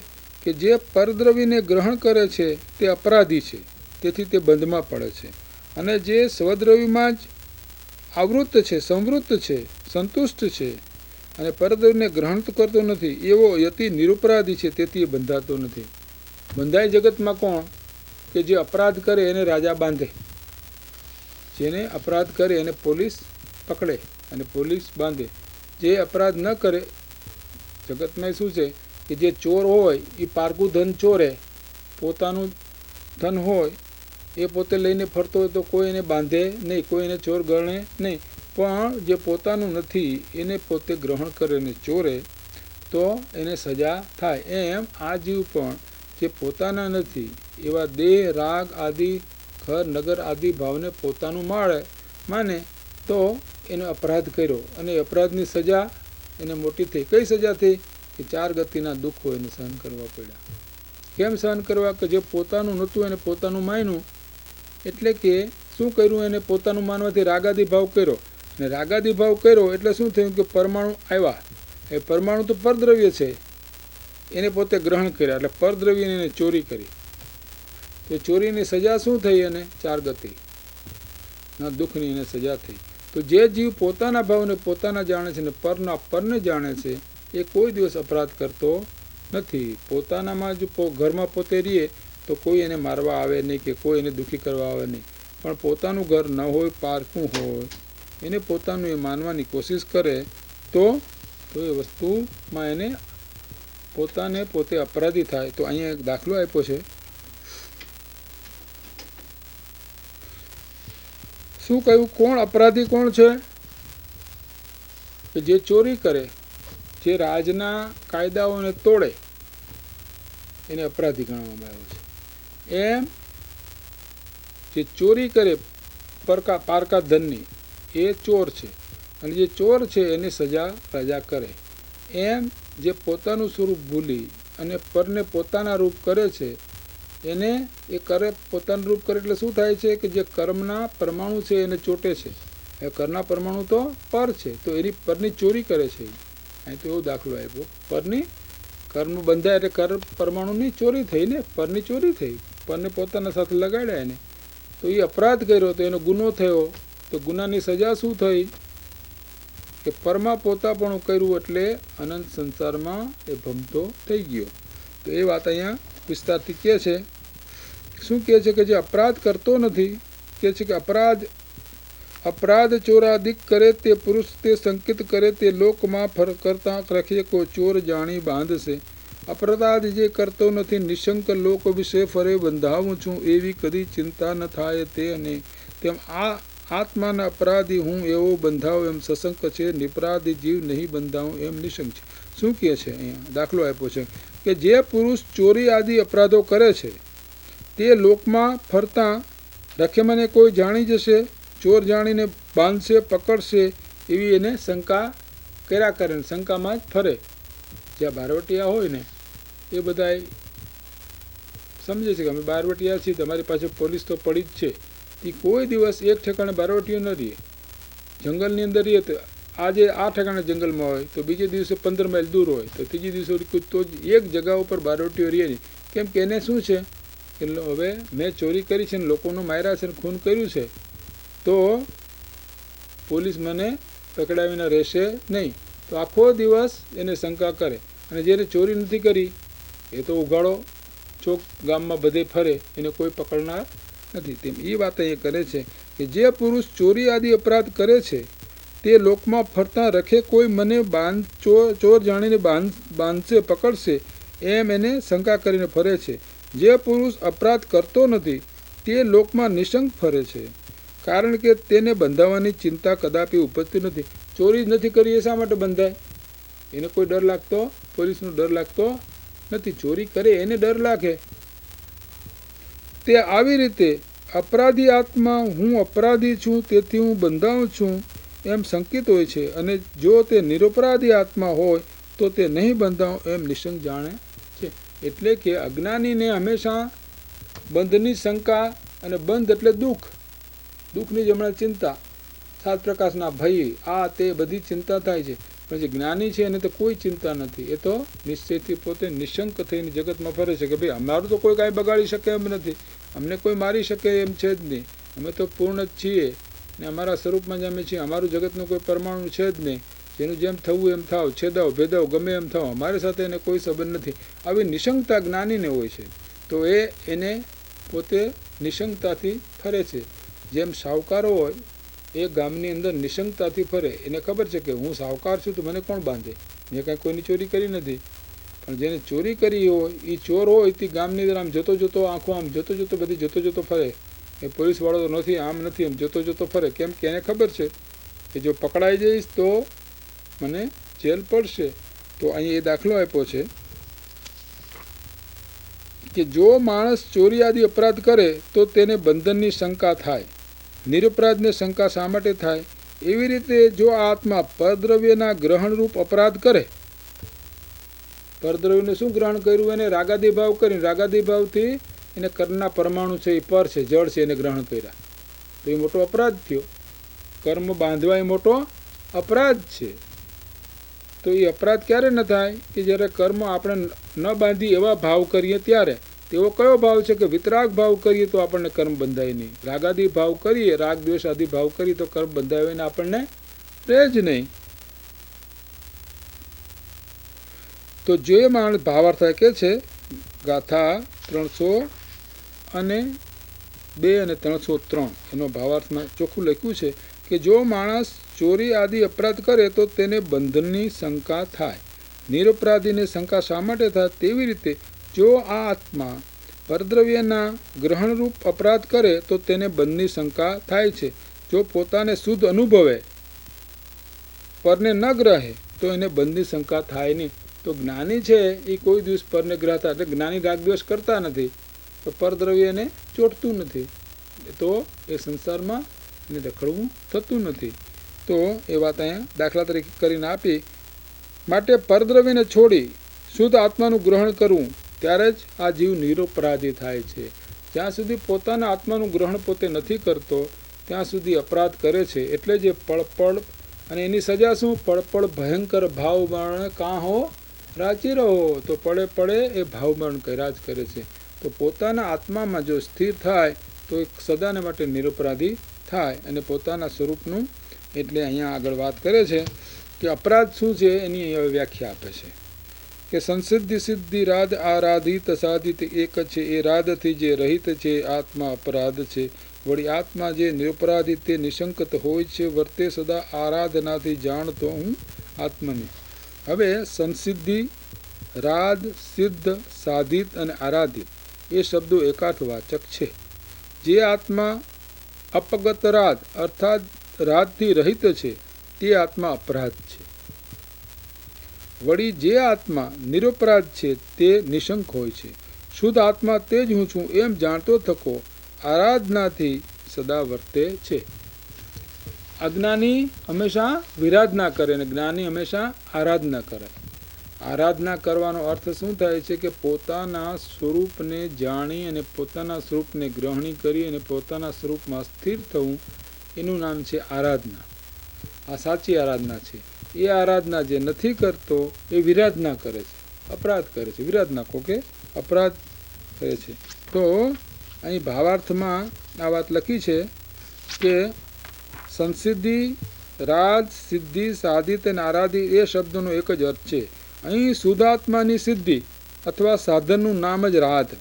કે જે પરદ્રવ્યને ગ્રહણ કરે છે તે અપરાધી છે, તેથી તે બંધમાં પડે છે. અને જે સ્વદ્રવ્યમાં જ આવૃત્ત છે, સંવૃત્ત છે, સંતુષ્ટ છે અને પરદ્રવ્યને ગ્રહણ કરતો નથી એવો યતિ નિરપરાધી છે, તેથી એ બંધાતો નથી. બંધાય જગતમાં કોણ કે જે અપરાધ કરે એને રાજા બાંધે, જેને અપરાધ કરે એને પોલીસ પકડે અને પોલીસ બાંધે. જે અપરાધ ન કરે, જગતમાં શું છે કે જે ચોર હોય એ પારકું ધન ચોરે, પોતાનું ધન હોય એ પોતે લઈને ફરતો હોય તો કોઈ એને બાંધે નહીં, કોઈ એને ચોર ગણે નહીં. પણ જે પોતાનું નથી એને પોતે ગ્રહણ કરે અને ચોરે તો એને સજા થાય. એમ આ જીવ પણ જે પોતાના નથી એવા દેહ, રાગ આદિ, ઘર નગર આદિ ભાવને પોતાનું માને તો એનો અપરાધ કર્યો અને અપરાધની સજા એને મોટી થઈ. કઈ સજા થઈ કે 4 ગતિના દુઃખો એને સહન કરવા પડ્યા. કેમ સહન કરવા? કે જે પોતાનું નહોતું એને પોતાનું માન્યું. એટલે કે શું કર્યું? એને પોતાનું માનવાથી રાગાદી ભાવ કર્યો. અને રાગાદી ભાવ કર્યો એટલે શું થયું? કે પરમાણુ આવ્યા. એ પરમાણુ તો પરદ્રવ્ય છે, એને પોતે ગ્રહણ કર્યા, એટલે પરદ્રવ્યની એને ચોરી કરી. તો ચોરીની સજા શું થઈ? એને 4 ગતિના દુઃખની એને સજા થઈ. તો જે જીવ પોતાના ભાવને પોતાના જાણે છે ને પરના પરને જાણે છે એ કોઈ દિવસ અપરાધ કરતો નથી. પોતાનામાં જો ઘરમાં પોતે રહીએ તો કોઈ એને મારવા આવે નહીં કે કોઈ એને દુઃખી કરવા આવે નહીં. પણ પોતાનું ઘર ન હોય, પારકું હોય, એને પોતાનું એ માનવાની કોશિશ કરે તો એ વસ્તુમાં એને પોતાને પોતે અપરાધી થાય. તો અહીંયા એક દાખલો આપ્યો છે. શું કહ્યું? કોણ અપરાધી કોણ છે? કે જે ચોરી કરે, જે રાજના કાયદાઓને તોડે એને અપરાધી ગણવામાં આવ્યો છે. એમ જે ચોરી કરે પારકા ધનની એ ચોર છે, અને જે ચોર છે એની સજા રાજા કરે. એમ જે પોતાનું સ્વરૂપ ભૂલી અને પરને પોતાના રૂપ કરે છે એને એ કરે પોતાનું રૂપ કરે એટલે શું થાય છે? કે જે કર્મના પરમાણુ છે એને ચોટે છે. એ કર્મના પરમાણુ તો પર છે, તો એની પરની ચોરી કરે છે. અહીં તો એવો દાખલો આપ્યો, પરની કર્મ બંધાય એટલે કર્મ પરમાણુની ચોરી થઈ ને, પરની ચોરી થઈ, પરને પોતાના સાથે લગાડ્યા એને. તો એ અપરાધ કર્યો તો એનો ગુનો થયો. તો ગુનાની સજા શું થઈ? કે પરમાં પોતાપણું કર્યું એટલે અનંત સંસારમાં એ ભમતો થઈ ગયો. તો એ વાત અહીંયા વિસ્તારથી કહે છે. શું કહે છે? કે જે અપરાધ કરતો નથી, કહે છે કે અપરાધ ચોરાદિક કરે તે પુરુષ તે સંકિત કરે તે લોકમાં કરતા રખે કો ચોર જાણી બાંધશે. અપરાધ જે કરતો નથી નિશંક લોક વિશે ફરે બંધાવું છું એવી કદી ચિંતા ન થાય તે. અને તેમ આ આત્માના અપરાધી હું એવો બંધાવ એમ સશંક છે, નિપરાધી જીવ નહીં બંધાવું એમ નિશંક છે. શું કહે છે? અહીંયા દાખલો આપ્યો છે કે જે પુરુષ ચોરી આદિ અપરાધો કરે છે તે લોકમાં ફરતા રખે મને કોઈ જાણી જશે, ચોર જાણીને બાંધશે, પકડશે એવી એને શંકા કર્યા કરે ને શંકામાં જ ફરે. જ્યાં બારવટિયા હોય ને એ બધા સમજે છે કે અમે બારવટિયા છીએ, તમારી પાસે પોલીસ તો પડી જ છે. તે કોઈ દિવસ એક ઠેકાણે બારવટીઓ ન રહીએ. જંગલની અંદર રહીએ તો આજે આ ઠેકાણે જંગલમાં હોય તો બીજે દિવસે 15 માઇલ દૂર હોય તો ત્રીજે દિવસે તો જ એક જગા ઉપર બારવટીઓ રહીએ નહીં. કેમ કે એને શું છે કે હવે મેં ચોરી કરી છે ને લોકોનું માર્યા છે ને ખૂન કર્યું છે તો પોલીસ મને પકડાવીને રહેશે નહીં. તો આખો દિવસ એને શંકા કરે. અને જેને ચોરી નથી કરી એ તો ઉઘાડો ચોક ગામમાં બધે ફરે, એને કોઈ પકડનાર નથી. તેમ એ વાત અહીંયા કરે છે કે જે પુરુષ ચોરી આદિ અપરાધ કરે છે તે લોકમાં ફરતા રખે કોઈ મને ચોર જાણીને બાંધશે, પકડશે એમ એને શંકા કરીને ફરે છે. જે પુરુષ અપરાધ કરતો નથી તે લોકમાં નિશંક ફરે છે, કારણ કે તેને બંધાવવાની ચિંતા કદાપી ઉપજતી નથી. ચોરી જ નથી કરી એ શા માટે બંધાય? એને કોઈ ડર લાગતો, પોલીસનો ડર લાગતો નથી. ચોરી કરે એને ડર લાગે. તે આવી રીતે અપરાધી આત્મા હું અપરાધી છું તેથી હું બંધાઉં છું એમ સંકેત હોય છે. અને જો તે નિરપરાધી આત્મા હોય તો તે નહીં બંધાવ એમ નિશંક જાણે છે. એટલે કે અજ્ઞાનીને હંમેશા બંધની શંકા, અને બંધ એટલે દુઃખ, દુઃખની જ હમણાં ચિંતા, 7 પ્રકાશના ભય, આ તે બધી ચિંતા થાય છે. પણ જે જ્ઞાની છે એને તો કોઈ ચિંતા નથી. એ તો નિશ્ચયથી પોતે નિશંક થઈને જગતમાં ફરે છે કે ભાઈ અમારું તો કોઈ કાંઈ બગાડી શકે એમ નથી, અમને કોઈ મારી શકે એમ છે જ નહીં, અમે તો પૂર્ણ જ છીએ ને અમારા સ્વરૂપમાં જ અમે છીએ, અમારું જગતનું કોઈ પરમાણુ છે જ નહીં, જેનું જેમ થવું એમ થાવ, છેદાવ ભેદાવ ગમે એમ થાવ, અમારી સાથે એને કોઈ સંબંધ નથી. આવી નિશંકતા જ્ઞાનીને હોય છે. તો એને પોતે નિશંકતાથી ફરે છે. જેમ સાવકારો હોય એ ગામની અંદર નિશંકતાથી ફરે. એને ખબર છે કે હું સાવકાર છું તો મને કોણ બાંધે, મેં કાંઈ કોઈની ચોરી કરી નથી. પણ જેને ચોરી કરી હોય એ ચોર હોય તે ગામની અંદર આમ જોતો આંખો આમ જોતો બધી જોતો ફરે. એ પોલીસવાળો તો નથી, આમ નથી, આમ જોતો ફરે. કેમ કે એને ખબર છે કે જો પકડાઈ જઈશ તો મને જેલ પડશે. તો અહીં એ દાખલો આપ્યો છે કે જો માણસ ચોરી આદિ અપરાધ કરે તો તેને બંધનની શંકા થાય. નિરપરાધને શંકા શા માટે થાય? એવી રીતે જો આ આત્મા પરદ્રવ્યના ગ્રહણરૂપ અપરાધ કરે પરદ્રવ્યને શું ગ્રહણ કર્યું? એને રાગાદી ભાવ કરીને રાગાદી ભાવથી એને કર્મના પરમાણુ છે એ પર છે, જળ છે, એને ગ્રહણ કર્યા, તો એ મોટો અપરાધ થયો. કર્મ બાંધવા એ મોટો અપરાધ છે. તો એ અપરાધ ક્યારે ન થાય? કે જ્યારે કર્મ આપણે ન બાંધી એવા ભાવ કરીએ ત્યારે. તેવો કયો ભાવ છે? કે વિતરાગ ભાવ કરીએ તો આપણને કર્મ બંધાય નહીં. રાગાદી ભાવ કરીએ, રાગ દ્વેષ આદિ ભાવ કરીએ તો કર્મ બંધાય ને આપણને રહે જ નહીં. તો જે માણસ ભાવાર્થ કે છે ગાથા 302 અને 303 એનો ભાવાર્થમાં ચોખ્ખું લખ્યું છે કે જો માણસ ચોરી આદિ અપરાધ કરે તો તેને બંધનની શંકા થાય. નિરપરાધીને શંકા શા માટે થાય? તેવી રીતે જો આ આત્મા પરદ્રવ્યના ગ્રહણરૂપ અપરાધ કરે તો તેને બંધની શંકા થાય છે. જો પોતાને શુદ્ધ અનુભવે પરને ન ગ્રહે તો એને બંધની શંકા થાય નહીં. તો જ્ઞાની છે એ કોઈ દિવસ પરને ગ્રહતા, એટલે જ્ઞાની રાગદ્વેષ કરતા નથી, તો પરદ્રવ્ય એને ચોટતું નથી, તો એ સંસારમાં એને રખડવું થતું નથી. તો એ વાત અહીંયા દાખલા તરીકે કરીને આપી. માટે પરદ્રવ્યને છોડી શુદ્ધ આત્માનું ગ્રહણ કરવું, ત્યારે જ આ જીવ નિરપરાધી થાય છે. જ્યાં સુધી પોતાના આત્માનું ગ્રહણ પોતે નથી કરતો ત્યાં સુધી અપરાધ કરે છે. એટલે જે પળપળ, અને એની સજા શું? પળપળ ભયંકર ભાવ મરણ કાં હો રાચી રહો. તો પડે પડે એ ભાવ મરણ કર્યા જ કરે છે. તો પોતાના આત્મામાં જો સ્થિર થાય તો એક સદાને માટે નિરપરાધી થાય અને પોતાના સ્વરૂપનું, એટલે અહીંયા આગળ વાત કરે છે કે અપરાધ શું છે એની વ્યાખ્યા આપે છે કે સંસિદ્ધિ સિદ્ધિ રાધ આરાધિત સાધિત એક છે, એ રાધથી જે રહિત છે આત્મા અપરાધ છે. વળી આત્મા જે નિરપરાધી તે નિશંકત હોય છે, વર્તે સદા આરાધનાથી જાણતો હું આત્મને. હવે સંસિદ્ધિ, રાધ, સિદ્ધ, સાધિત અને આરાધિત એ શબ્દો એકાર્થવાચક છે. જે આત્મા અપગત રાધ અર્થાત રાધથી રહિત છે તે આત્મા અપરાધ છે. વળી જે આત્મા નિરપરાધ છે તે નિશંક હોય છે. શુદ્ધ આત્મા તે જ હું છું એમ જાણતો થકો આરાધનાથી સદા વર્તે છે. અજ્ઞાની હંમેશા વિરાધના કરે અને જ્ઞાની હંમેશા આરાધના કરે. આરાધના કરવાનો અર્થ શું થાય છે? કે પોતાના સ્વરૂપને જાણી અને પોતાના સ્વરૂપને ગ્રહણી કરી અને પોતાના સ્વરૂપમાં સ્થિર થવું, એનું નામ છે આરાધના. આ સાચી આરાધના છે. એ આરાધના જે નથી કરતો એ વિરાધના કરે છે, અપરાધ કરે છે. વિરાધના કહો કે અપરાધ કરે છે. તો અહીં ભાવાર્થમાં આ વાત લખી છે કે સંસિદ્ધિ, રાજ, સિદ્ધિ, સાધિત અને આરાધિત એ શબ્દોનો એક જ અર્થ છે. અહીં શુદ્ધાત્માની સિદ્ધિ અથવા સાધનનું નામ જ રાધ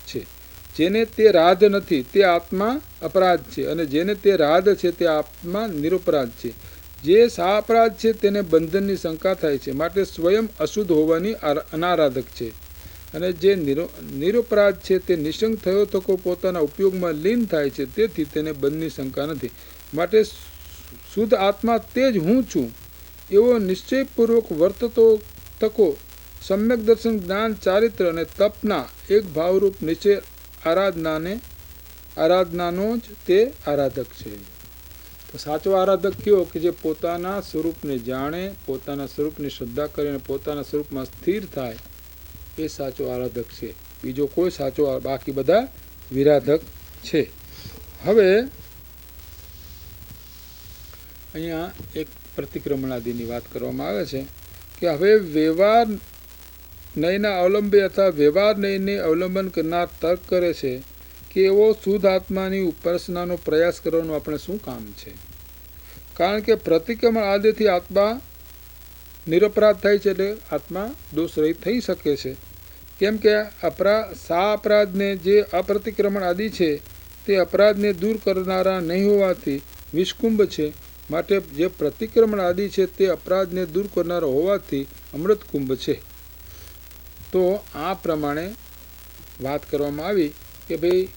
છે. જેને તે રાધ નથી તે આત્મા અપરાધ છે, અને જેને તે રાધ છે તે આત્મા નિરપરાધ છે. જે સાપરાધ છે તેને બંધનની શંકા થાય છે, માટે સ્વયં અશુદ્ધ હોવાની અનારાધક છે. અને જે નિરપરાધ છે તે નિશંક થયો થકો પોતાના ઉપયોગમાં લીન થાય છે, તેથી તેને બંધની શંકા નથી. માટે શુદ્ધ આત્મા તે જ હું છું એવો નિશ્ચયપૂર્વક વર્તતો થકો સમ્યક દર્શન, જ્ઞાન, ચારિત્ર અને તપના એક ભાવરૂપ નિશ્ચય આરાધનાનો જ તે આરાધક છે. તો સાચો આરાધક કયો? કે જે પોતાના સ્વરૂપને જાણે, પોતાના સ્વરૂપની શ્રદ્ધા કરે અને પોતાના સ્વરૂપમાં સ્થિર થાય, એ સાચો આરાધક છે. બીજો કોઈ સાચો, બાકી બધા વિરાધક છે. હવે અહીંયા એક પ્રતિક્રમણાદિની વાત કરવામાં આવે છે કે હવે વ્યવહાર નયના અવલંબે અથવા વ્યવહાર નયને અવલંબન કરનાર તર્ક કરે છે કે એવો શુદ્ધ આત્માની ઉપાસનાનો પ્રયાસ કરવાનું આપણે શું કામ છે? કારણ કે પ્રતિક્રમણ આદિથી આત્મા નિરપરાધ થાય છે, એટલે આત્મા દોષ રહિત થઈ શકે છે. કેમ કે અપરાધને જે અપ્રતિક્રમણ આદિ છે તે અપરાધને દૂર કરનારા નહીં હોવાથી વિષકુંભ છે. માટે જે પ્રતિક્રમણ આદિ છે તે અપરાધને દૂર કરનારા હોવાથી અમૃતકુંભ છે. તો આ પ્રમાણે વાત કરવામાં આવી કે ભાઈ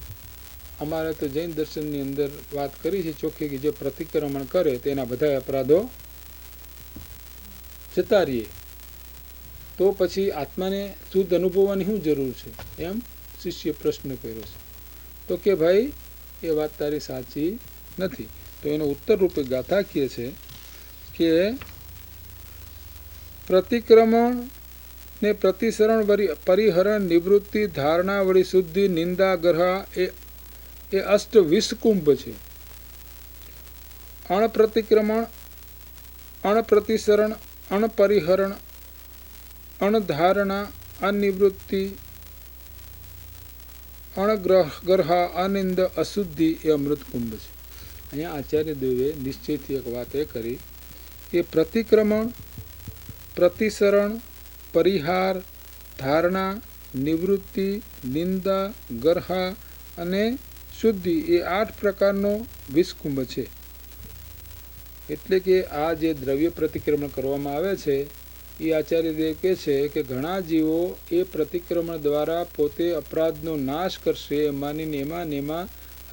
અમારે તો જૈન દર્શનની અંદર વાત કરી છે ચોખ્ખી કે જે પ્રતિક્રમણ કરે તેના બધા અપરાધો જતા રહીએ, તો પછી આત્માને શુદ્ધ અનુભવવાની શું જરૂર છે? એમ શિષ્ય પ્રશ્ન કર્યો છે. તો કે ભાઈ એ વાત તારી સાચી નથી. તો એનો ઉત્તર રૂપે ગાથા કહે છે કે પ્રતિક્રમણ ને પ્રતિસરણ પરિહરણ નિવૃત્તિ ધારણા વળી શુદ્ધિ નિંદા ગ્રહ એ અષ્ટ વિષકુંભ છે. અણપ્રતિક્રમણ, અણપ્રતિસરણ, અણપરિહરણ, અણધારણા, અનિવૃત્તિ, અણગ્રહ, અનિંદ, અશુદ્ધિ એ અમૃતકુંભ છે. અહીંયા આચાર્ય દેવે નિશ્ચયથી એક વાત એ કરી કે પ્રતિક્રમણ, પ્રતિસરણ, પરિહાર, ધારણા, નિવૃત્તિ, નિંદા, ગર્હા અને શુદ્ધિ એ 8 પ્રકારનો વિષકુંભ છે. એટલે કે આ જે દ્રવ્ય પ્રતિક્રમણ કરવામાં આવે છે એ આચાર્ય દેવ કહે છે કે ઘણા જીવો એ પ્રતિક્રમણ દ્વારા પોતે અપરાધનો નાશ કરશે એમ માનીને એમાં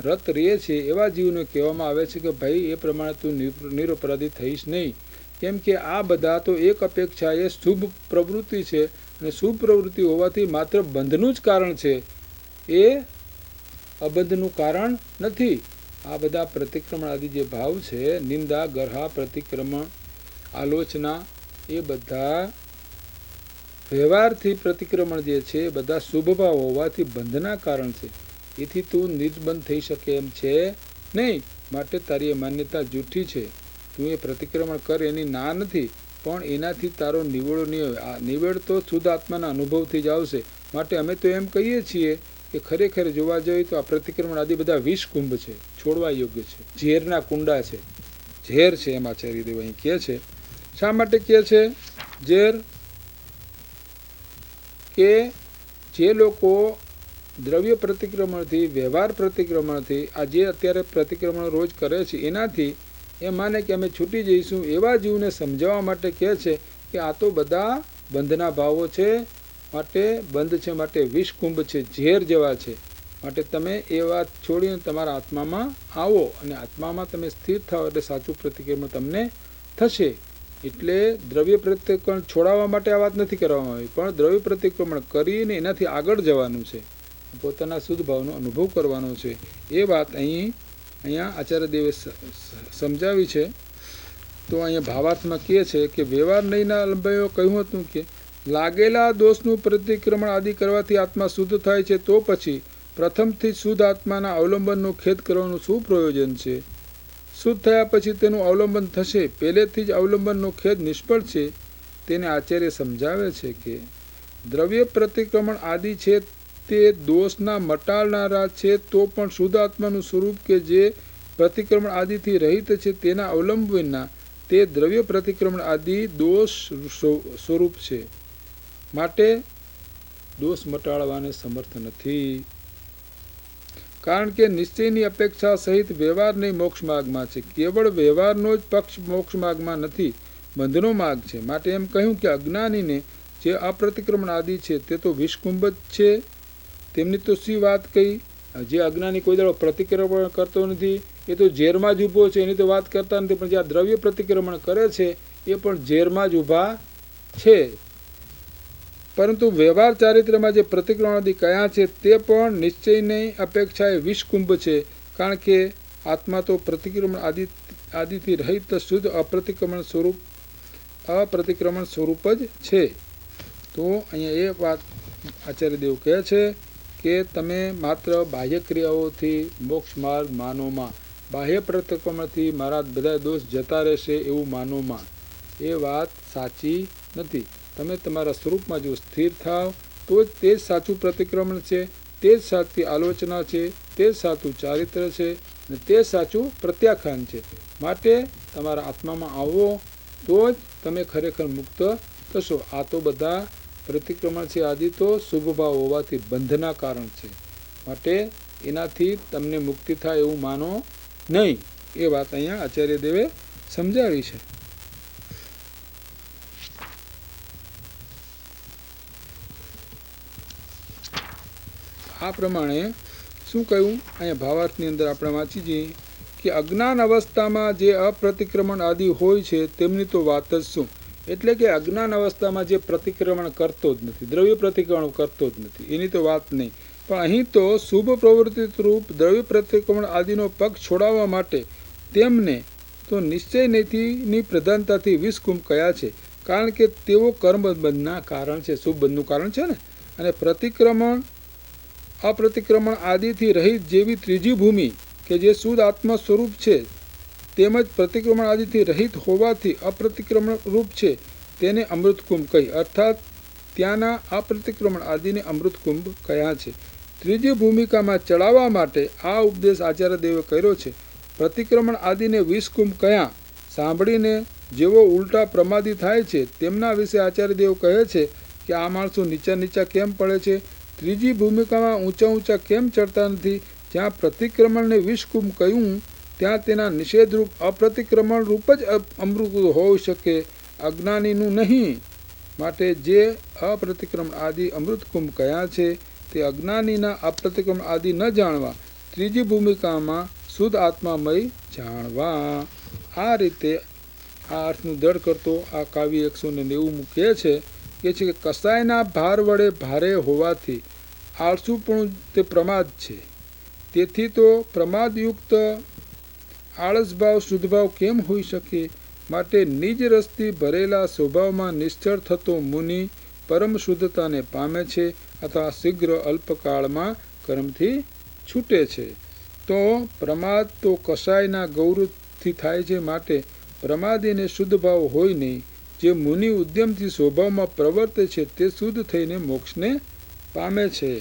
રત રહે છે. એવા જીવને કહેવામાં આવે છે કે ભાઈ એ પ્રમાણે તું નિરપરાધી થઈશ નહીં, કેમ કે આ બધા તો એક અપેક્ષા એ શુભ પ્રવૃત્તિ છે અને શુભ પ્રવૃત્તિ હોવાથી માત્ર બંધનું જ કારણ છે, એ અબંધનું કારણ નથી. આ બધા પ્રતિક્રમણ આદિ જે ભાવ છે, નિંદા, ગર્હા, પ્રતિક્રમણ, આલોચના, એ બધા વ્યવહારથી પ્રતિક્રમણ જે છે એ બધા શુભ ભાવ હોવાથી બંધના કારણ છે. એથી તું નિર્બંધ થઈ શકે એમ છે નહીં, માટે તારી એ માન્યતા જૂઠી છે. તું એ પ્રતિક્રમણ કર એની ના નથી, પણ એનાથી તારો નિવેડો નહીં આવે. નિવેડ તો શુદ્ધ આત્માના અનુભવથી જ આવશે. માટે અમે તો એમ કહીએ છીએ કે ખરેખર જોવા જઈએ તો આ પ્રતિક્રમણ આદિ બધા વિષકુંભ છે, છોડવા યોગ્ય છે, ઝેરના કુંડા છે, ઝેર છે. એમ આચાર્ય દેવ અહીં કહે છે. શા માટે કહે છે ઝેર? કે જે લોકો દ્રવ્ય પ્રતિક્રમણથી, વ્યવહાર પ્રતિક્રમણથી, આ જે અત્યારે પ્રતિક્રમણ રોજ કરે છે એનાથી એ માને કે અમે છૂટી જઈશું, એવા જીવને સમજાવવા માટે કહે છે કે આ તો બધા બંધના ભાવો છે, માટે બંધ છે, માટે વિષકુંભ છે, ઝેર જેવા છે. માટે તમે એ વાત છોડીને તમારા આત્મામાં આવો અને આત્મામાં તમે સ્થિર થાઓ એટલે સાચું પ્રતિક્રમણ તમને થશે. એટલે દ્રવ્ય પ્રતિક્રમણ છોડાવવા માટે આ વાત નથી કરવામાં આવી, પણ દ્રવ્ય પ્રતિક્રમણ કરીને એનાથી આગળ જવાનું છે, પોતાના શુદ્ધ ભાવનો અનુભવ કરવાનો છે. એ વાત અહીંયા આચાર્ય દેવે સમજાવી છે. તો અહીંયા ભાવાર્થમાં કહે છે કે વ્યવહાર નહીંના લંબાઈઓ કહ્યું હતું કે લાગેલા દોષનું પ્રતિક્રમણ આદિ કરવાથી આત્મા શુદ્ધ થાય છે, તો પછી પ્રથમથી શુદ્ધ આત્માના અવલંબનનો ખેદ કરવાનું શું પ્રયોજન છે? શુદ્ધ થયા પછી તેનું અવલંબન થશે, પહેલેથી જ અવલંબનનો ખેદ નિષ્ફળ છે. તેને આચાર્ય સમજાવે છે કે દ્રવ્ય પ્રતિક્રમણ આદિ છે તે દોષના મટાડનારા છે, તો પણ શુદ્ધ આત્માનું સ્વરૂપ કે જે પ્રતિક્રમણ આદિથી રહિત છે તેના અવલંબ વિના તે દ્રવ્ય પ્રતિક્રમણ આદિ દોષ સ્વરૂપ છે, માટે દોષ મટાડવાને સમર્થ નથી. કારણ કે નિશ્ચયની અપેક્ષા સહિત વ્યવહાર નહીં મોક્ષ માર્ગમાં છે. કેવળ વ્યવહારનો જ પક્ષ મોક્ષ માર્ગમાં નથી, બંધનો માર્ગ છે. માટે એમ કહ્યું કે અજ્ઞાનીને જે અપ્રતિક્રમણ આદિ છે તે તો વિષકુંભ જ છે. તેમની તો શી વાત કહી? જે અજ્ઞાની કોઈ દાડો પ્રતિક્રમણ કરતો નથી એ તો ઝેરમાં જ ઊભો છે, એની તો વાત કરતા નથી. પણ જે આ દ્રવ્ય પ્રતિક્રમણ કરે છે એ પણ ઝેરમાં જ ઊભા છે. પરંતુ વ્યવહાર ચારિત્ર્યમાં જે પ્રતિક્રમણ આદિ કયા છે તે પણ નિશ્ચયની અપેક્ષાએ વિષકુંભ છે. કારણ કે આત્મા તો પ્રતિક્રમણ આદિથી રહિત શુદ્ધ અપ્રતિક્રમણ સ્વરૂપ જ છે. તો અહીંયા એ વાત આચાર્ય દેવ કહે છે કે તમે માત્ર બાહ્ય ક્રિયાઓથી મોક્ષ માર્ગ માનોમાં, બાહ્ય પ્રતિક્રમણથી મારા બધા દોષ જતા રહેશે એવું માનોમાં, એ વાત સાચી નથી. તમે તમારા સ્વરૂપમાં જો સ્થિર થાવ તો જ તે જ સાચું પ્રતિક્રમણ છે, તે જ સાચી આલોચના છે, તે જ સાચું ચારિત્ર છે અને તે જ સાચું પ્રત્યાખ્યાન છે. માટે તમારા આત્મામાં આવો તો જ તમે ખરેખર મુક્ત થશો. આ તો બધા પ્રતિક્રમણ છે આદિ તો શુભ ભાવ હોવાથી બંધના કારણ છે, માટે એનાથી તમને મુક્તિ થાય એવું માનો નહીં. એ વાત અહીંયા આચાર્ય દેવે સમજાવી છે. આ પ્રમાણે શું કહ્યું અહીંયા ભાવાર્થની અંદર આપણે વાંચી જઈએ કે અજ્ઞાન અવસ્થામાં જે અપ્રતિક્રમણ આદિ હોય છે તેમની તો વાત જ શું? એટલે કે અજ્ઞાન અવસ્થામાં જે પ્રતિક્રમણ કરતો જ નથી, દ્રવ્ય પ્રતિક્રમણ કરતો જ નથી, એની તો વાત નહીં. પણ અહીં તો શુભ પ્રવૃત્તિ રૂપ દ્રવ્ય પ્રતિક્રમણ આદિનો પગ છોડાવવા માટે તેમને તો નિશ્ચય નીતિની પ્રધાનતાથી વિષકુંભ કયા છે. કારણ કે તેઓ કર્મબંધના કારણ છે, શુભ બંધનું કારણ છે ને. અને પ્રતિક્રમણ અપ્રતિક્રમણ આદિથી રહિત જેવી ત્રીજી ભૂમિ કે જે શુદ્ધ આત્મા સ્વરૂપ છે, તેમજ પ્રતિક્રમણ આદિથી રહિત હોવાથી અપ્રતિક્રમણ રૂપ છે, તેને અમૃતકુંભ કહી. અર્થાત ત્યાંના અપ્રતિક્રમણ આદિને અમૃતકુંભ કહ્યા છે. ત્રીજી ભૂમિકામાં ચડાવવા માટે આ ઉપદેશ આચાર્યદેવે કર્યો છે. પ્રતિક્રમણ આદિને વિષકુંભ કહ્યા. સાંભળીને જેવો ઉલટા પ્રમાદી થાય છે તેમના વિશે આચાર્યદેવ કહે છે કે આ માણસો નીચા નીચા કેમ પડે છે, ત્રીજી ભૂમિકામાં ઊંચા ઊંચા કેમ ચડતા નથી. જ્યાં પ્રતિક્રમણને વિષકુંભ કહ્યું ત્યાં તેના નિષેધરૂપ અપ્રતિક્રમણ રૂપ જ અમૃત હોઈ શકે, અજ્ઞાનીનું નહીં. માટે જે અપ્રતિક્રમણ આદિ અમૃતકુંભ કહ્યા છે તે અજ્ઞાનીના અપ્રતિક્રમણ આદિ ન જાણવા, ત્રીજી ભૂમિકામાં શુદ્ધ આત્મામય જાણવા. આ રીતે આ અર્થનું દળ કરતો આ કાવ્ય 190 કહે છે કે કસાયના ભાર વડે ભારે હોવાથી આળસુપણું તે પ્રમાદ છે. તેથી તો પ્રમાદયુક્ત આળસભાવ શુદ્ધભાવ કેમ હોઈ શકે. માટે નિજ રસથી ભરેલા સ્વભાવમાં નિશ્ચળ થતો મુનિ પરમ શુદ્ધતાને પામે છે અથવા શીઘ્ર અલ્પકાળમાં કર્મથી છૂટે છે. તો પ્રમાદ તો કસાયના ગૌરવથી થાય છે. માટે પ્રમાદીને શુદ્ધ ભાવ હોય નહીં. જે મુનિ ઉદ્યમથી સ્વભાવમાં પ્રવર્તે છે તે શુદ્ધ થઈને મોક્ષને પામે છે.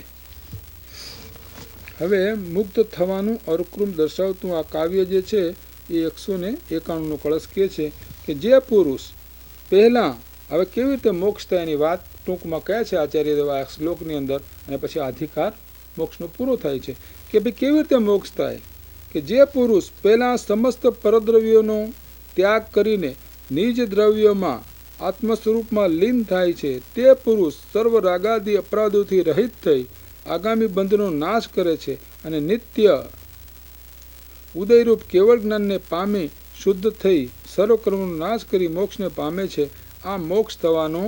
હવે મુક્ત થવાનું અરુક્રમ દર્શાવતું આ કાવ્ય જે છે એ 191 કળશ કહે છે કે જે પુરુષ પહેલાં હવે કેવી રીતે મોક્ષ થાય એની વાત ટૂંકમાં કહે છે આચાર્યદેવ આ શ્લોકની અંદર. અને પછી અધિકાર મોક્ષનો પૂરો થાય છે કે ભાઈ કેવી રીતે મોક્ષ થાય. કે જે પુરુષ પહેલાં સમસ્ત પરદ્રવ્યોનો ત્યાગ કરીને નિજ દ્રવ્યોમાં આત્મ સ્વરૂપમાં લીન થાય છે તે પુરુષ સર્વ રાગાદી અપરાધોથી રહિત થઈ આગામી બંધનો નાશ કરે છે અને નિત્ય ઉદયરૂપ કેવળ જ્ઞાનને પામી શુદ્ધ થઈ સર્વ કર્મનો નાશ કરી મોક્ષને પામે છે. આ મોક્ષ થવાનો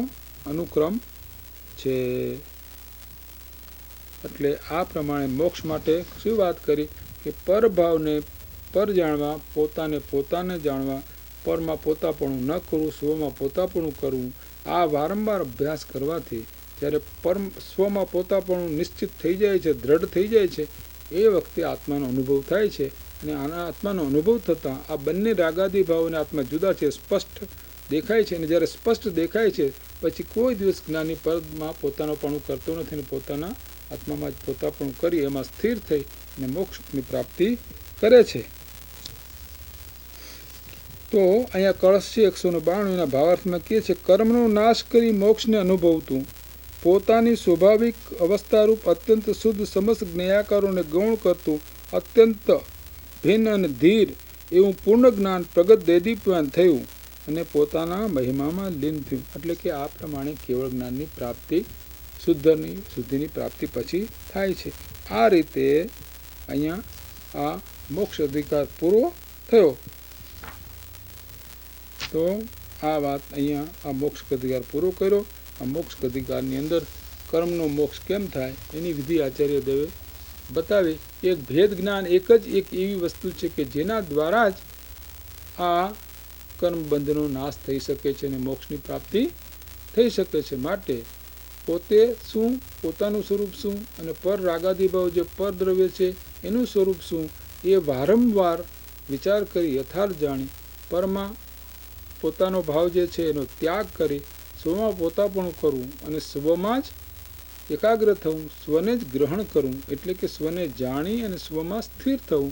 અનુક્રમ છે. એટલે આ પ્રમાણે મોક્ષ માટે શું વાત કરી કે પરભાવને પર જાણવા, પોતાને પોતાને જાણવા, પરમાં પોતાપણું ન કરવું, સ્વમાં પોતાપણું કરવું. આ વારંવાર અભ્યાસ કરવાથી જ્યારે સ્વમાં પોતાપણું નિશ્ચિત થઈ જાય છે, દ્રઢ થઈ જાય છે, એ વખતે આત્માનો અનુભવ થાય છે. અને આના આત્માનો અનુભવ થતાં આ બંને રાગાદી ભાવ અને આત્મા જુદા છે સ્પષ્ટ દેખાય છે. અને જ્યારે સ્પષ્ટ દેખાય છે પછી કોઈ દિવસ જ્ઞાની પદમાં પોતાનોપણું કરતો નથી અને પોતાના આત્મામાં જ પોતાપણું કરી એમાં સ્થિર થઈ અને મોક્ષની પ્રાપ્તિ કરે છે. તો અહીંયા કળશ છે 192 એના ભાવાર્થમાં કહે છે કર્મનો નાશ કરી મોક્ષને અનુભવતું, પોતાની સ્વાભાવિક અવસ્થારૂપ અત્યંત શુદ્ધ સમસ્ત જ્ઞેયાકારોને ગૌણ કરતું, અત્યંત ભિન્ન અને ધીર એવું પૂર્ણ જ્ઞાન પ્રગટ દેદીપ્યમાન થયું અને પોતાના મહિમામાં લીન થયું. એટલે કે આ પ્રમાણે કેવળ જ્ઞાનની પ્રાપ્તિ શુદ્ધિની પ્રાપ્તિ પછી થાય છે. આ રીતે અહીંયા આ મોક્ષ અધિકાર પૂરો થયો. તો આ વાત અહીંયા આ મોક્ષ અધિકાર પૂરો કર્યો. આ મોક્ષ અધિકારની અંદર કર્મનો મોક્ષ કેમ થાય એની વિધિ આચાર્ય દેવે બતાવી. એક ભેદ જ્ઞાન એક એવી વસ્તુ છે કે જેના દ્વારા જ આ કર્મબંધનો નાશ થઈ શકે છે અને મોક્ષની પ્રાપ્તિ થઈ શકે છે. માટે પોતે શું, પોતાનું સ્વરૂપ શું અને પર રાગાદિભાવ જે પર દ્રવ્ય છે એનું સ્વરૂપ શું એ વારંવાર વિચાર કરી યથાર્થ જાણી પરમાં પોતાનો ભાવ જે છે એનો ત્યાગ કરી સ્વમાં પોતાપણું કરવું અને સ્વમાં જ એકાગ્ર થવું, સ્વને જ ગ્રહણ કરવું. એટલે કે સ્વને જાણી અને સ્વમાં સ્થિર થવું.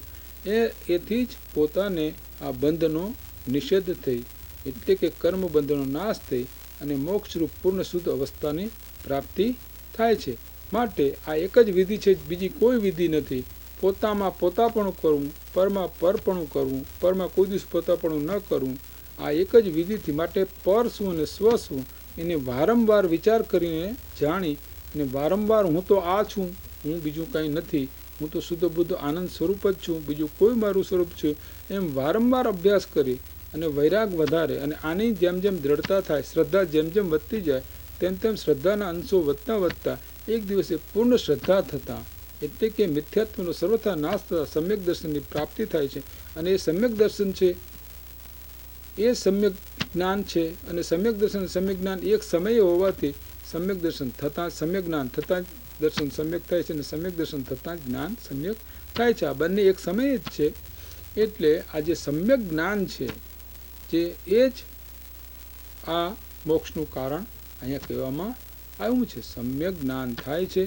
એથી જ પોતાને આ બંધનો નિષેધ થઈ એટલે કે કર્મ બંધનો નાશ થઈ અને મોક્ષરૂપ પૂર્ણ શુદ્ધ અવસ્થાની પ્રાપ્તિ થાય છે. માટે આ એક જ વિધિ છે, બીજી કોઈ વિધિ નથી. પોતામાં પોતાપણું કરવું, પરમાં પરપણું કરવું, પરમાં કોઈ દિવસ પોતાપણું ન કરવું. આ એક જ વિધિથી માટે પર શું અને સ્વ શું એને વારંવાર વિચાર કરીને જાણી અને વારંવાર હું તો આ છું, હું બીજું કંઈ નથી, હું તો શુદ્ધ બુદ્ધ આનંદ સ્વરૂપ જ છું, બીજું કોઈ મારું સ્વરૂપ છે એમ વારંવાર અભ્યાસ કરી અને વૈરાગ વધારે અને આની જેમ જેમ દ્રઢતા થાય, શ્રદ્ધા જેમ જેમ વધતી જાય તેમ તેમ શ્રદ્ધાના અંશો વધતા વધતા એક દિવસે પૂર્ણ શ્રદ્ધા થતાં એટલે કે મિથ્યાત્વનો સર્વથા નાશ થતાં સમ્યક દર્શનની પ્રાપ્તિ થાય છે. અને એ સમ્યક દર્શન છે એ સમ્યક જ્ઞાન છે. અને સમ્યક દર્શન સમ્યક જ્ઞાન એક સમયે હોવાથી સમ્યક દર્શન થતાં સમ્યક જ્ઞાન થતાં જ દર્શન સમ્યક થાય છે, અને સમ્યક દર્શન થતાં જ જ્ઞાન સમ્યક થાય છે. આ બંને એક સમયે જ છે. એટલે આ જે સમ્યક જ્ઞાન છે, જે એ જ આ મોક્ષનું કારણ અહીંયા કહેવામાં આવ્યું છે. સમ્યક જ્ઞાન થાય છે,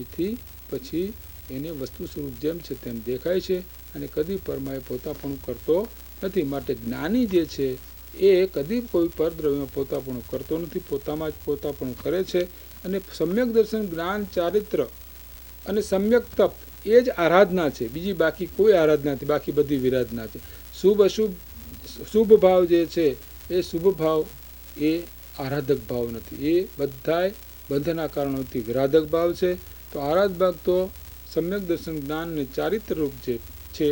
એથી પછી એને વસ્તુ સ્વરૂપ જેમ છે તેમ દેખાય છે, અને કદી પરમાએ પોતાપણું કરતો નથી. માટે જ્ઞાની જે છે એ કદી કોઈ પરદ્રવ્યમાં પોતાપણું કરતો નથી, પોતામાં જ પોતાપણું કરે છે. અને સમ્યક દર્શન જ્ઞાન ચારિત્ર અને સમ્યક તપ એ જ આરાધના છે. બીજી બાકી કોઈ આરાધના નથી, બાકી બધી વિરાધના છે. શુભ અશુભ શુભ ભાવ જે છે એ શુભ ભાવ એ આરાધક ભાવ નથી, એ બધાય બંધના કારણોથી વિરાધક ભાવ છે. તો આરાધ ભાગ તો સમ્યક દર્શન જ્ઞાન અને ચારિત્ર રૂપ જે છે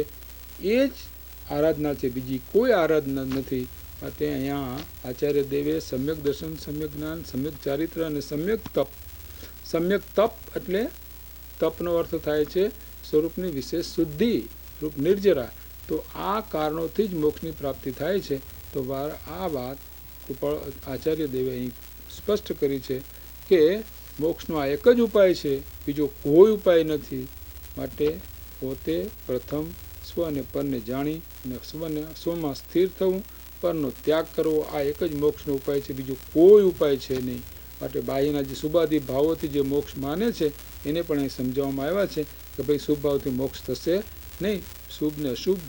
એ જ આરાધના છે, બીજી કોઈ આરાધના નથી. માટે અહીંયા આચાર્ય દેવે સમ્યક દર્શન, સમ્યક જ્ઞાન, સમ્યક ચારિત્ર અને સમ્યક તપ. સમ્યક તપ એટલે તપનો અર્થ થાય છે સ્વરૂપની વિશેષ શુદ્ધિ, રૂપ નિર્જરા. તો આ કારણોથી જ મોક્ષની પ્રાપ્તિ થાય છે. તો આ વાત કૃપાળ આચાર્ય દેવે અહીં સ્પષ્ટ કરી છે કે મોક્ષનો આ એક જ ઉપાય છે, બીજો કોઈ ઉપાય નથી. માટે પોતે પ્રથમ સ્વ અને પરને જાણી અને સ્વમાં સ્થિર થવું, પરનો ત્યાગ કરવો, આ એક જ મોક્ષનો ઉપાય છે, બીજો કોઈ ઉપાય છે નહીં. માટે બાહ્યના જે શુભાદિ ભાવોથી જે મોક્ષ માને છે એને પણ અહીં સમજાવવામાં આવ્યા છે કે ભાઈ શુભ ભાવથી મોક્ષ થશે નહીં, શુભ ને અશુભ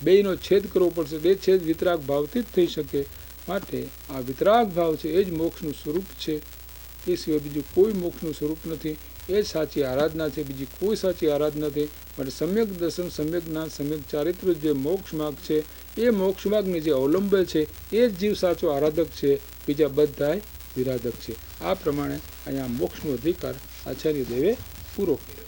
બેયનો છેદ કરવો પડશે. બે છેદ વિતરાગ ભાવથી જ થઈ શકે. માટે આ વિતરાગ ભાવ છે એ જ મોક્ષનું સ્વરૂપ છે, એ સિવાય બીજું કોઈ મોક્ષનું સ્વરૂપ નથી. એ જ સાચી આરાધના છે, બીજી કોઈ સાચી આરાધના નથી. માટે સમ્યક દર્શન, સમ્યક જ્ઞાન, સમ્યક ચારિત્ર જે મોક્ષ માર્ગ છે એ મોક્ષ માર્ગને જે અવલંબે છે એ જ જીવ સાચો આરાધક છે, બીજા બધાય વિરાધક છે. આ પ્રમાણે અહીંયા મોક્ષનો અધિકાર આચાર્ય દેવે પૂરો કર્યો.